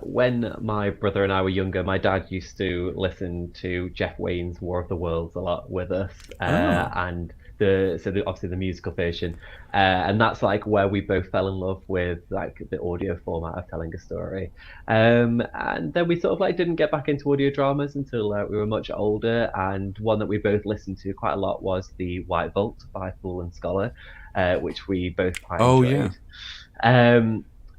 when my brother and I were younger, my dad used to listen to Jeff Wayne's War of the Worlds a lot with us, and obviously the musical version, and that's like where we both fell in love with like the audio format of telling a story, and then we sort of like didn't get back into audio dramas until we were much older, and one that we both listened to quite a lot was The White Vault by Fool and Scholar, which we both quite enjoyed.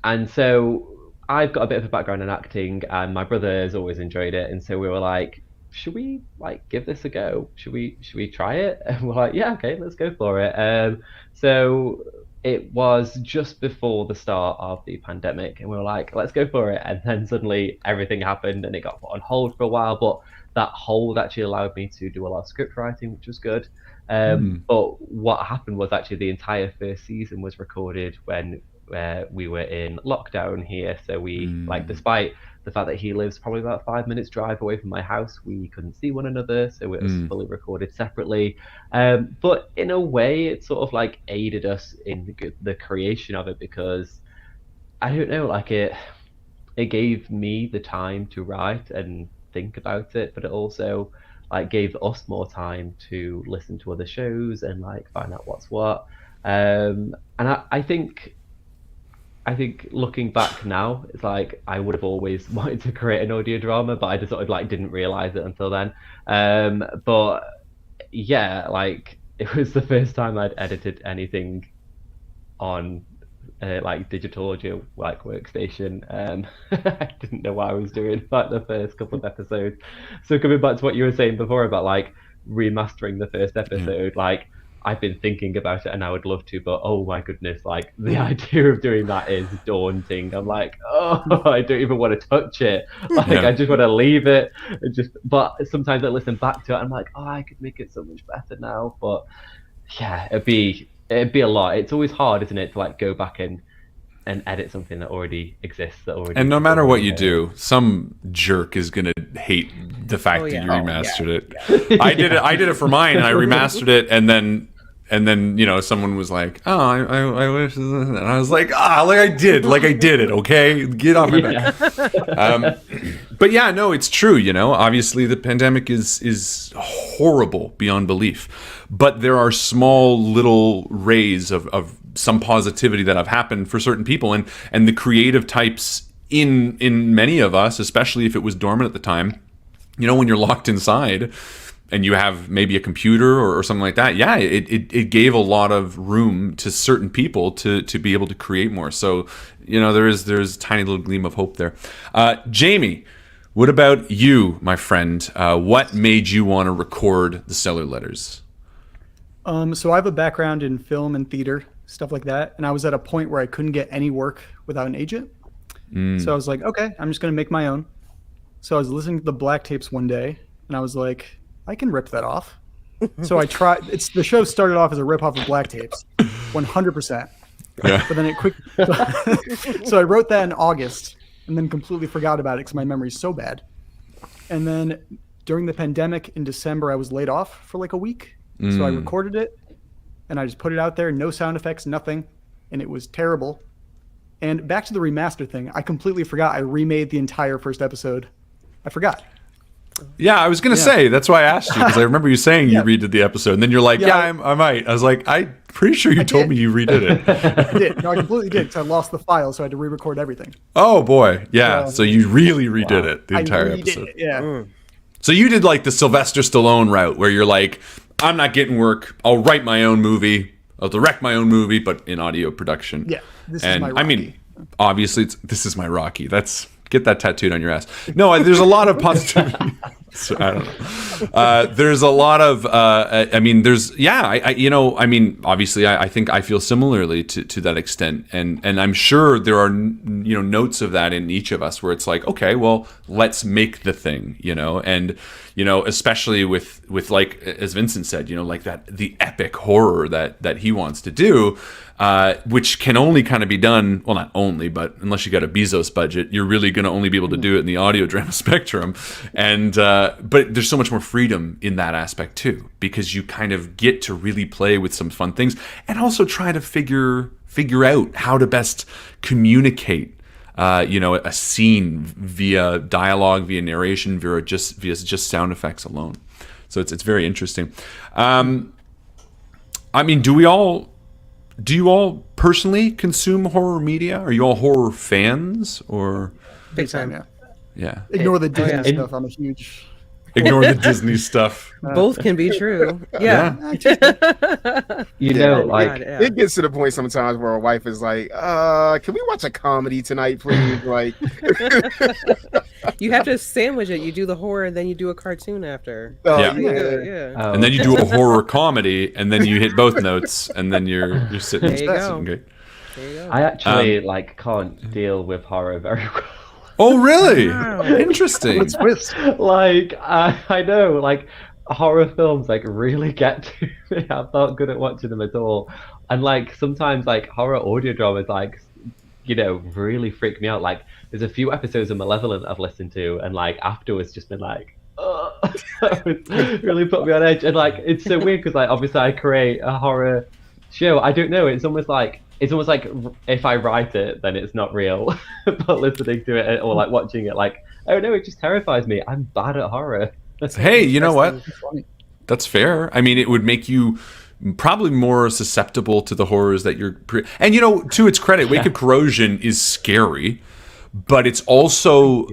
And so I've got a bit of a background in acting, and my brother has always enjoyed it. And so we were like, should we like give this a go? Should we try it? And we're like, yeah, okay, let's go for it. So it was just before the start of the pandemic, and we were like, let's go for it. And then suddenly everything happened, and it got put on hold for a while. But that hold actually allowed me to do a lot of script writing, which was good. But what happened was actually the entire first season was recorded when we were in lockdown here. So we like, despite the fact that he lives probably about 5 minutes drive away from my house, we couldn't see one another, so it was fully recorded separately. But in a way, it sort of like aided us in the creation of it, because I don't know, like it gave me the time to write and think about it, but it also like gave us more time to listen to other shows and like find out what's what. And I think looking back now, it's like I would have always wanted to create an audio drama, but I just sort of like didn't realize it until then. But yeah, like it was the first time I'd edited anything on like digital audio like workstation. I didn't know what I was doing like the first couple of episodes. So coming back to what you were saying before about like remastering the first episode, like I've been thinking about it and I would love to, but oh my goodness, like the idea of doing that is daunting. I'm like, oh, I don't even want to touch it. Like I just want to leave it. But sometimes I listen back to it and I'm like, oh, I could make it so much better now. But yeah, it'd be a lot. It's always hard, isn't it, to like go back and edit something that already exists. And no matter what you do, some jerk is gonna hate the fact that you remastered it. Yeah. I did it for mine, and I remastered it, and then someone was like, oh, I wish, and I was like, like I did it. Okay, get off my back. But yeah, no, it's true. Obviously the pandemic is horrible beyond belief, but there are small little rays of some positivity that have happened for certain people, and the creative types in many of us, especially if it was dormant at the time, when you're locked inside and you have maybe a computer or something like that, yeah, it gave a lot of room to certain people to be able to create more. So, there's a tiny little gleam of hope there. Jamie, what about you, my friend? What made you want to record the Cellar Letters? So I have a background in film and theater, stuff like that. And I was at a point where I couldn't get any work without an agent. So I was like, okay, I'm just going to make my own. So I was listening to the Black Tapes one day and I was like, I can rip that off. So I tried. The show started off as a rip off of Black Tapes, 100%. Yeah. But then it so I wrote that in August and then completely forgot about it because my memory's so bad. And then during the pandemic in December, I was laid off for like a week. So I recorded it and I just put it out there, no sound effects, nothing. And it was terrible. And back to the remaster thing, I completely forgot I remade the entire first episode. I forgot. Yeah, I was going to say, that's why I asked you, because I remember you saying you redid the episode, and then you're like, I might. I was like, I'm pretty sure you told me you redid it. I did. No, I completely did, because I lost the file, so I had to re-record everything. Oh, boy. Yeah, so you really redid it, the entire episode. Yeah. So you did like the Sylvester Stallone route, where you're like, I'm not getting work, I'll write my own movie, I'll direct my own movie, but in audio production. Yeah, this is my Rocky. I mean, obviously, this is my Rocky. Get that tattooed on your ass. No, there's a lot of positivity. So, I don't know. There's a lot of, obviously, I think I feel similarly to that extent. And I'm sure there are, notes of that in each of us where it's like, okay, well, let's make the thing, and, especially with like, as Vincent said, like the epic horror that he wants to do, which can only kind of be done, well, not only, but unless you got a Bezos budget, you're really going to only be able to do it in the audio drama spectrum. And, but there's so much more freedom in that aspect too, because you kind of get to really play with some fun things and also try to figure out how to best communicate, a scene via dialogue, via narration, via just sound effects alone. So it's very interesting. Do you all personally consume horror media? Are you all horror fans or? Big time, yeah. Yeah. Ignore the Disney stuff. I'm a huge. Ignore the Disney stuff. Both can be true. Yeah. It gets to the point sometimes where a wife is like, can we watch a comedy tonight, please? Like, you have to sandwich it. You do the horror and then you do a cartoon after. Yeah. And then you do a horror comedy and then you hit both notes and then you're sitting. There you go. There you go. I actually can't deal with horror very well. Oh, really? Wow. Interesting. I know, horror films really get to me. I'm not good at watching them at all. And sometimes horror audio dramas really freak me out. There's a few episodes of Malevolent I've listened to and afterwards just been really put me on edge. And it's so weird because obviously I create a horror show. I don't know, it's almost like if I write it, then it's not real. But listening to it or watching it, oh no, it just terrifies me. I'm bad at horror. Hey, you know what? That's fair. I mean, it would make you probably more susceptible to the horrors that you're. And to its credit, Wake of Corrosion is scary, but it's also,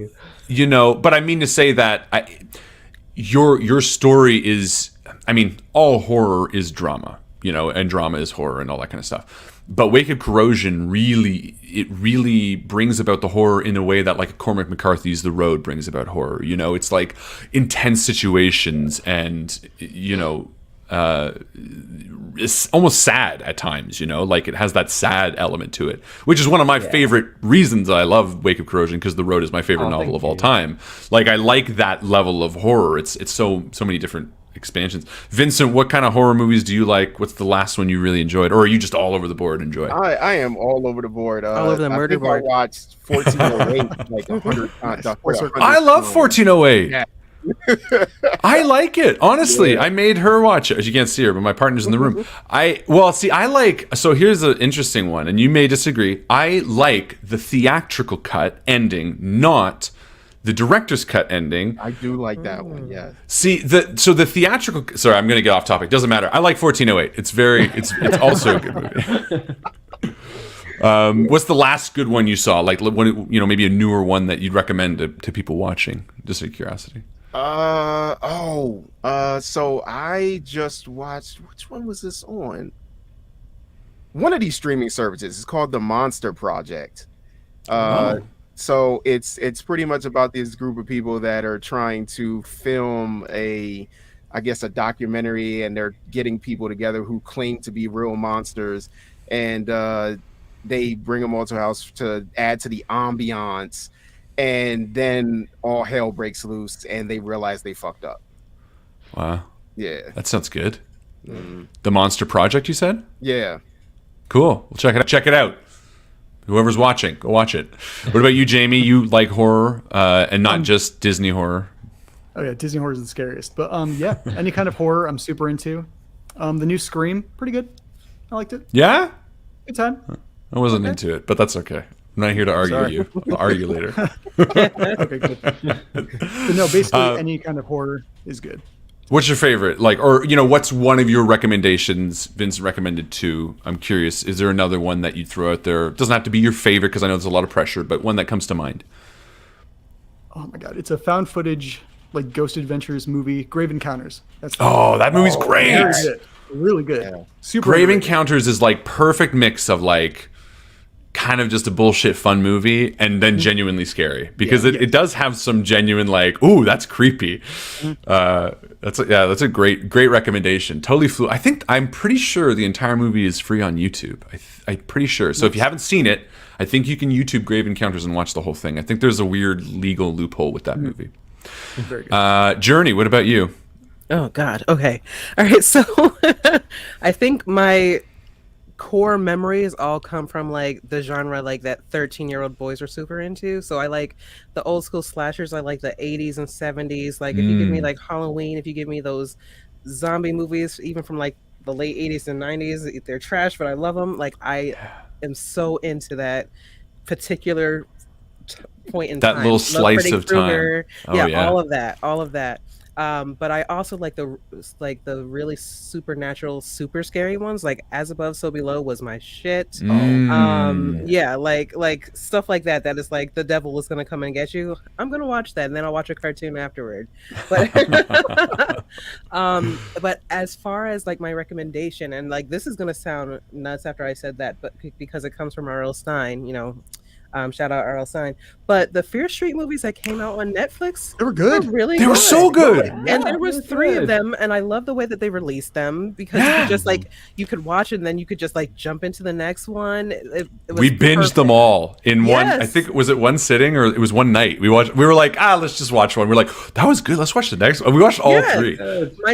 But I mean to say that your story is. I mean, all horror is drama, and drama is horror and all that kind of stuff. But Wake of Corrosion really brings about the horror in a way that Cormac McCarthy's The Road brings about horror. It's intense situations and, it's almost sad at times, it has that sad element to it, which is one of my favorite reasons I love Wake of Corrosion, because The Road is my favorite novel of all time. I like that level of horror. It's so many different expansions. Vincent, what kind of horror movies do you like? What's the last one you really enjoyed, or are you just all over the board enjoy? I am all over the board. All over the murder board. I watched 1408 100 times. I love 1408. Yeah. I like it, honestly. Yeah. I made her watch it. You can't see her, but my partner's in the room. So here's an interesting one, and you may disagree. I like the theatrical cut ending, not the director's cut ending. I do like that one, yeah. See, the theatrical... Sorry, I'm going to get off topic. Doesn't matter. I like 1408. It's also a good movie. What's the last good one you saw? Like, maybe a newer one that you'd recommend to people watching, just out of curiosity. So I just watched, which one was this on? One of these streaming services. It's called The Monster Project. So it's pretty much about this group of people that are trying to film a documentary, and they're getting people together who claim to be real monsters, and they bring them all to a house to add to the ambiance, and then all hell breaks loose and they realize they fucked up. Wow. Yeah. That sounds good. The Monster Project, you said? Yeah. Cool. We'll check it out. Whoever's watching, go watch it. What about you, Jamie? You like horror, and not just Disney horror? Oh yeah, Disney horror is the scariest. But yeah, any kind of horror I'm super into. The new Scream, pretty good. I liked it. Yeah? Good time. I wasn't into it, but that's okay. I'm not here to argue with you. I'll argue later. Okay, good. But no, basically any kind of horror is good. What's your favorite? Like, or, what's one of your recommendations Vincent recommended too? I'm curious. Is there another one that you'd throw out there? It doesn't have to be your favorite, because I know there's a lot of pressure, but one that comes to mind. Oh my God. It's a found footage, like Ghost Adventures movie, Grave Encounters. That movie's great. Very good. Really good. Yeah. Super Grave good. Encounters is like perfect mix of like kind of just a bullshit fun movie and then genuinely scary, because it does have some genuine like, ooh, that's creepy. That's a great recommendation. Totally flew. I'm pretty sure the entire movie is free on YouTube. I'm pretty sure. So if you haven't seen it, I think you can YouTube Grave Encounters and watch the whole thing. I think there's a weird legal loophole with that movie. Very good. Journee, what about you? Oh God. Okay. All right. So I think my core memories all come from like the genre like that 13-year-old boys are super into. So I like the old school slashers. I like the 80s and 70s. Like if you give me like Halloween, if you give me those zombie movies, even from like the late 80s and 90s, they're trash, but I love them. Like I am so into that particular point in time. That little slice of time. All of that. But I also like the really supernatural, super scary ones. Like As Above, So Below was my shit. Like stuff like that. That is like the devil is gonna come and get you. I'm gonna watch that, and then I'll watch a cartoon afterward. But but as far as like my recommendation, and like this is gonna sound nuts after I said that, but because it comes from R.L. Stein, shout out R.L. Stein. But the Fear Street movies that came out on Netflix, they were good. They were so good. And there was 3 of them, and I love the way that they released them, because you could just like you could watch it and then you could just like jump into the next one. We binged them all in one. I think was it one sitting or it was one night. We were like, let's just watch one. We're like, that was good. Let's watch the next one. We watched all 3.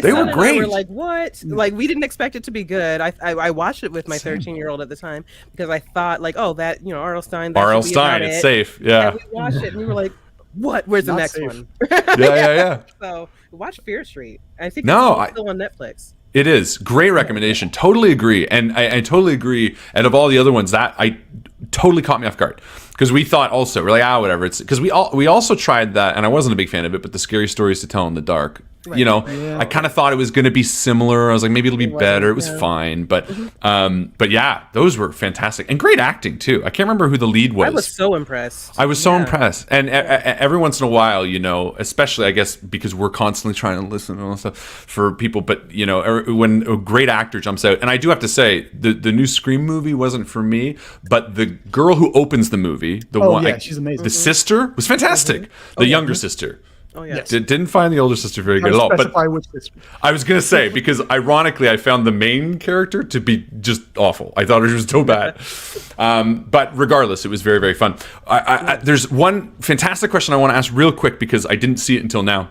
They were great. We're like, what? Like we didn't expect it to be good. I watched it with my 13-year-old at the time, because I thought like, oh, that R.L. Stein. R.L. Stein, it's safe. Yeah. And we watched it and we were like, what? Where's the next one? Yeah. So watch Fear Street. I think it's still on Netflix. It is. Great recommendation. Totally agree. And I totally agree. And of all the other ones, that I totally caught me off guard. Because we thought also, we're like, whatever. It's because we also tried that, and I wasn't a big fan of it, but the Scary Stories to Tell in the Dark. Right. I kind of thought it was going to be similar. I was like, maybe it'll be better. It was fine, but yeah, those were fantastic and great acting too. I can't remember who the lead was. I was so impressed. And every once in a while, especially I guess because we're constantly trying to listen and all that stuff for people, but when a great actor jumps out, and I do have to say the new Scream movie wasn't for me, but the girl who opens the movie, she's amazing. The sister was fantastic. The younger sister. Oh yeah. Didn't find the older sister very good at all. But which sister. I was gonna say, because ironically, I found the main character to be just awful. I thought it was so bad. But regardless, it was very, very fun. There's one fantastic question I want to ask real quick, because I didn't see it until now.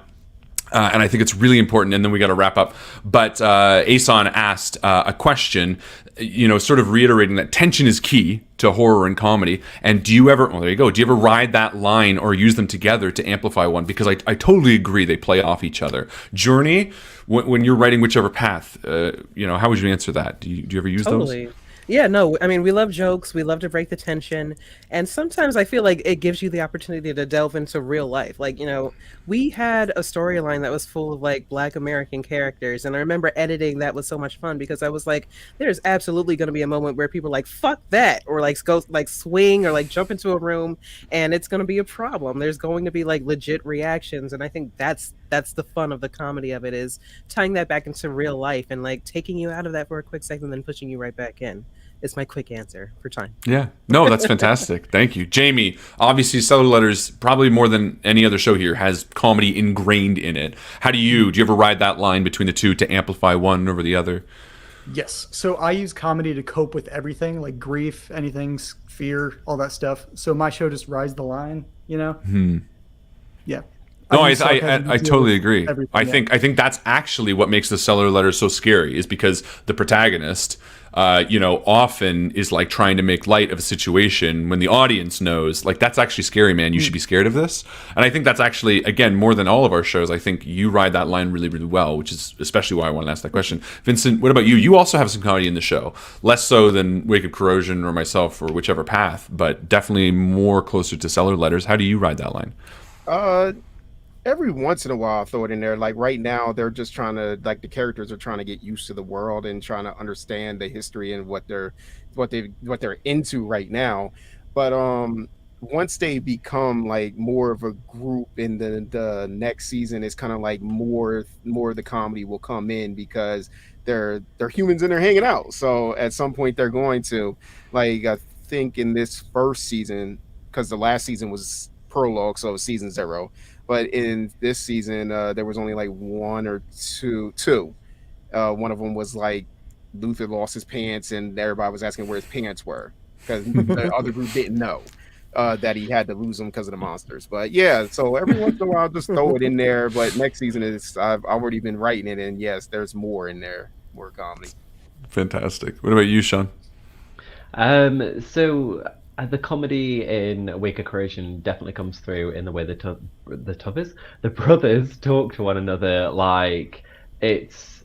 And I think it's really important, and then we got to wrap up. But Asan asked a question, sort of reiterating that tension is key to horror and comedy. And do you ever, there you go, do you ever ride that line or use them together to amplify one? Because I totally agree they play off each other. Journee, when you're writing Whichever Path, how would you answer that? Do you ever use those? Yeah, no, I mean, we love jokes. We love to break the tension. And sometimes I feel like it gives you the opportunity to delve into real life. Like, we had a storyline that was full of like Black American characters. And I remember editing that was so much fun because I was like, there's absolutely going to be a moment where people are like, fuck that. Or like go like swing or like jump into a room and it's going to be a problem. There's going to be like legit reactions. And I think that's the fun of the comedy of it, is tying that back into real life and like taking you out of that for a quick second, then pushing you right back in. It's my quick answer for time. Yeah. No, that's fantastic. Thank you. Jamie, obviously Cellar Letters, probably more than any other show here, has comedy ingrained in it. Do you ever ride that line between the two to amplify one over the other? Yes. So I use comedy to cope with everything, like grief, anything, fear, all that stuff. So my show just rides the line, Yeah. No, I use sarcasm to deal totally with agree. everything, I think that's actually what makes the Cellar Letters so scary, is because the protagonist, often is like trying to make light of a situation when the audience knows, like, that's actually scary, man. You should be scared of this. And I think that's actually, again, more than all of our shows, I think you ride that line really, really well, which is especially why I want to ask that question. Vincent, what about you? You also have some comedy in the show, less so than Wake of Corrosion or myself or Whichever Path, but definitely more closer to Cellar Letters. How do you ride that line? Every once in a while I'll throw it in there. Like right now, they're just trying to, like, the characters are trying to get used to the world and trying to understand the history and what they're into right now. But once they become like more of a group in the next season, it's kind of like more of the comedy will come in, because they're humans and they're hanging out. So at some point they're going to, like, I think in this first season, because the last season was prologue, so it was season 0. But in this season, there was only like one or two. One of them was like Luther lost his pants, and everybody was asking where his pants were, because the other group didn't know that he had to lose them because of the monsters. But yeah, so every once in a while, I'll just throw it in there. But next season I've already been writing it, and yes, there's more in there, more comedy. Fantastic. What about you, Shaun? The comedy in Wake of Corrosion definitely comes through in the way the brothers talk to one another. Like, it's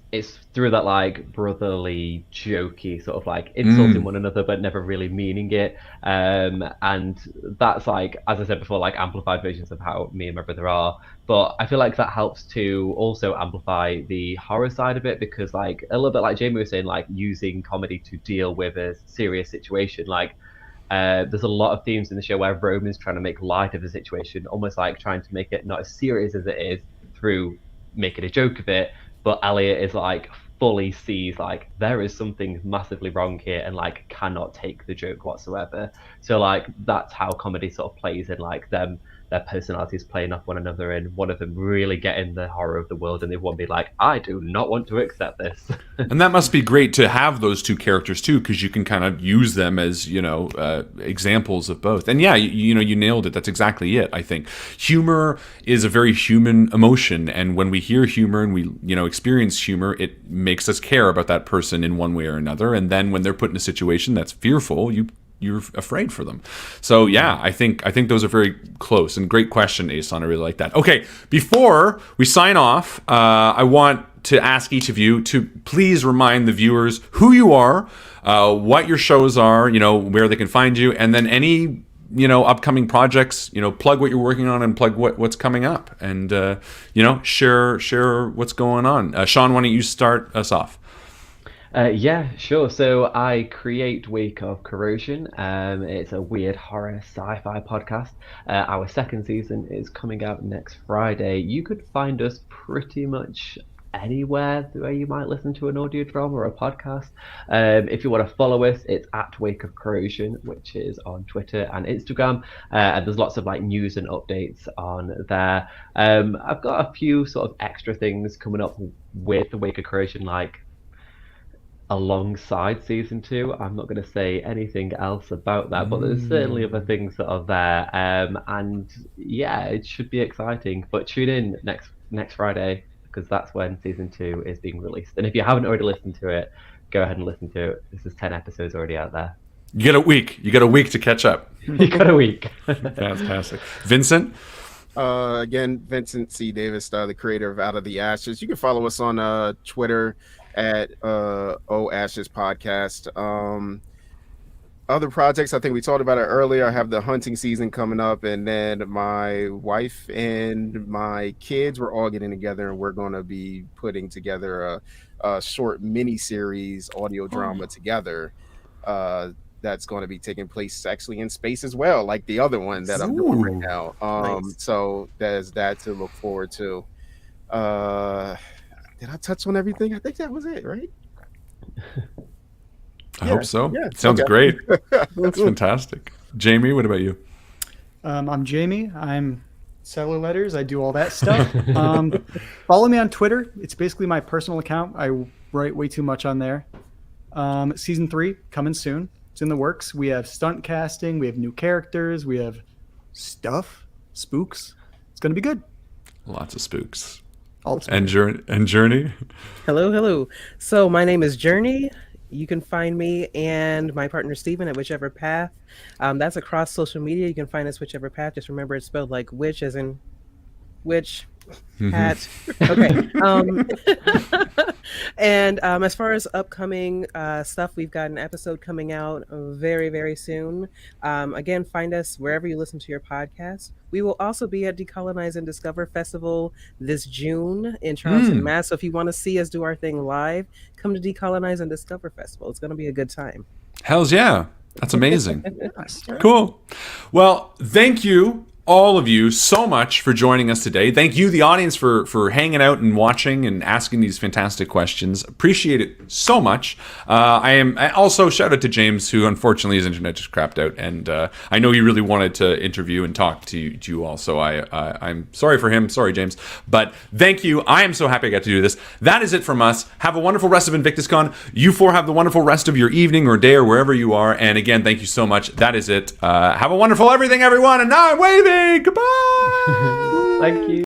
through that like brotherly, jokey sort of like insulting one another, but never really meaning it. And that's, like, as I said before, like amplified versions of how me and my brother are. But I feel like that helps to also amplify the horror side of it, because, like, a little bit like Jamie was saying, like, using comedy to deal with a serious situation, like. There's a lot of themes in the show where Roman's trying to make light of the situation, almost like trying to make it not as serious as it is through making a joke of it. But Elliot is like fully sees like there is something massively wrong here and like cannot take the joke whatsoever. So like that's how comedy sort of plays in, like them, their personalities playing off one another, and one of them really getting the horror of the world and the one be like, I do not want to accept this. And that must be great to have those two characters too, because you can kind of use them as, examples of both. And yeah, you nailed it. That's exactly it. I think humor is a very human emotion, and when we hear humor and we experience humor, it makes us care about that person in one way or another. And then when they're put in a situation that's fearful, you're afraid for them. So yeah, I think those are very close, and great question, Ason. I really like that. Okay, before we sign off, I want to ask each of you to please remind the viewers who you are, what your shows are, where they can find you, and then any upcoming projects, plug what you're working on and plug what's coming up, and share what's going on. Shaun, why don't you start us off? Yeah, sure. So I create Wake of Corrosion. It's a weird horror sci-fi podcast. Our second season is coming out next Friday. You could find us pretty much anywhere where you might listen to an audio drama or a podcast. If you want to follow us, it's at Wake of Corrosion, which is on Twitter and Instagram. And there's lots of like news and updates on there. I've got a few sort of extra things coming up with the Wake of Corrosion, like alongside season 2. I'm not going to say anything else about that, but there's certainly other things that are there, and yeah, it should be exciting. But tune in next Friday, because that's when season 2 is being released. And if you haven't already listened to it, go ahead and listen to it. This is 10 episodes already out there. You got a week to catch up. You got a week. Fantastic. Vincent? Again, Vincent C Davis, the creator of Out of the Ashes. You can follow us on Twitter at Ashes Podcast. other projects, I think we talked about it earlier. I have the hunting season coming up, and then my wife and my kids, we're all getting together, and we're going to be putting together a short mini series audio drama together. That's going to be taking place actually in space as well, like the other one that I'm doing right now. Nice. So there's that to look forward to. Did I touch on everything? I think that was it, right? I hope so. Yeah, Sounds okay. great. That's fantastic. Jamie, what about you? I'm Jamie. I'm Cellar Letters. I do all that stuff. Follow me on Twitter. It's basically my personal account. I write way too much on there. Season 3 coming soon. It's in the works. We have stunt casting. We have new characters. We have stuff. Spooks. It's going to be good. Lots of spooks. All the And Journee? Hello. So my name is Journee. You can find me and my partner Steven at Witchever Path. That's across social media. You can find us Witchever Path. Just remember it's spelled like witch as in witch hat. Okay. And as far as upcoming stuff, we've got an episode coming out very, very soon. Again, find us wherever you listen to your podcast. We will also be at Decolonize and Discover Festival this June in Charleston, Mass. So if you want to see us do our thing live, come to Decolonize and Discover Festival. It's going to be a good time. Hells yeah. That's amazing. Cool. Well, thank you, all of you, so much for joining us today. Thank you, the audience, for hanging out and watching and asking these fantastic questions. Appreciate it so much. I also shout out to James, who unfortunately his internet just crapped out, and I know he really wanted to interview and talk to you all. So I'm sorry for him. Sorry, James. But thank you. I am so happy I got to do this. That is it from us. Have a wonderful rest of INVICTUSCON. You four have the wonderful rest of your evening or day or wherever you are. And again, thank you so much. That is it. Have a wonderful everything, everyone. And now I'm waving. Goodbye. Thank you.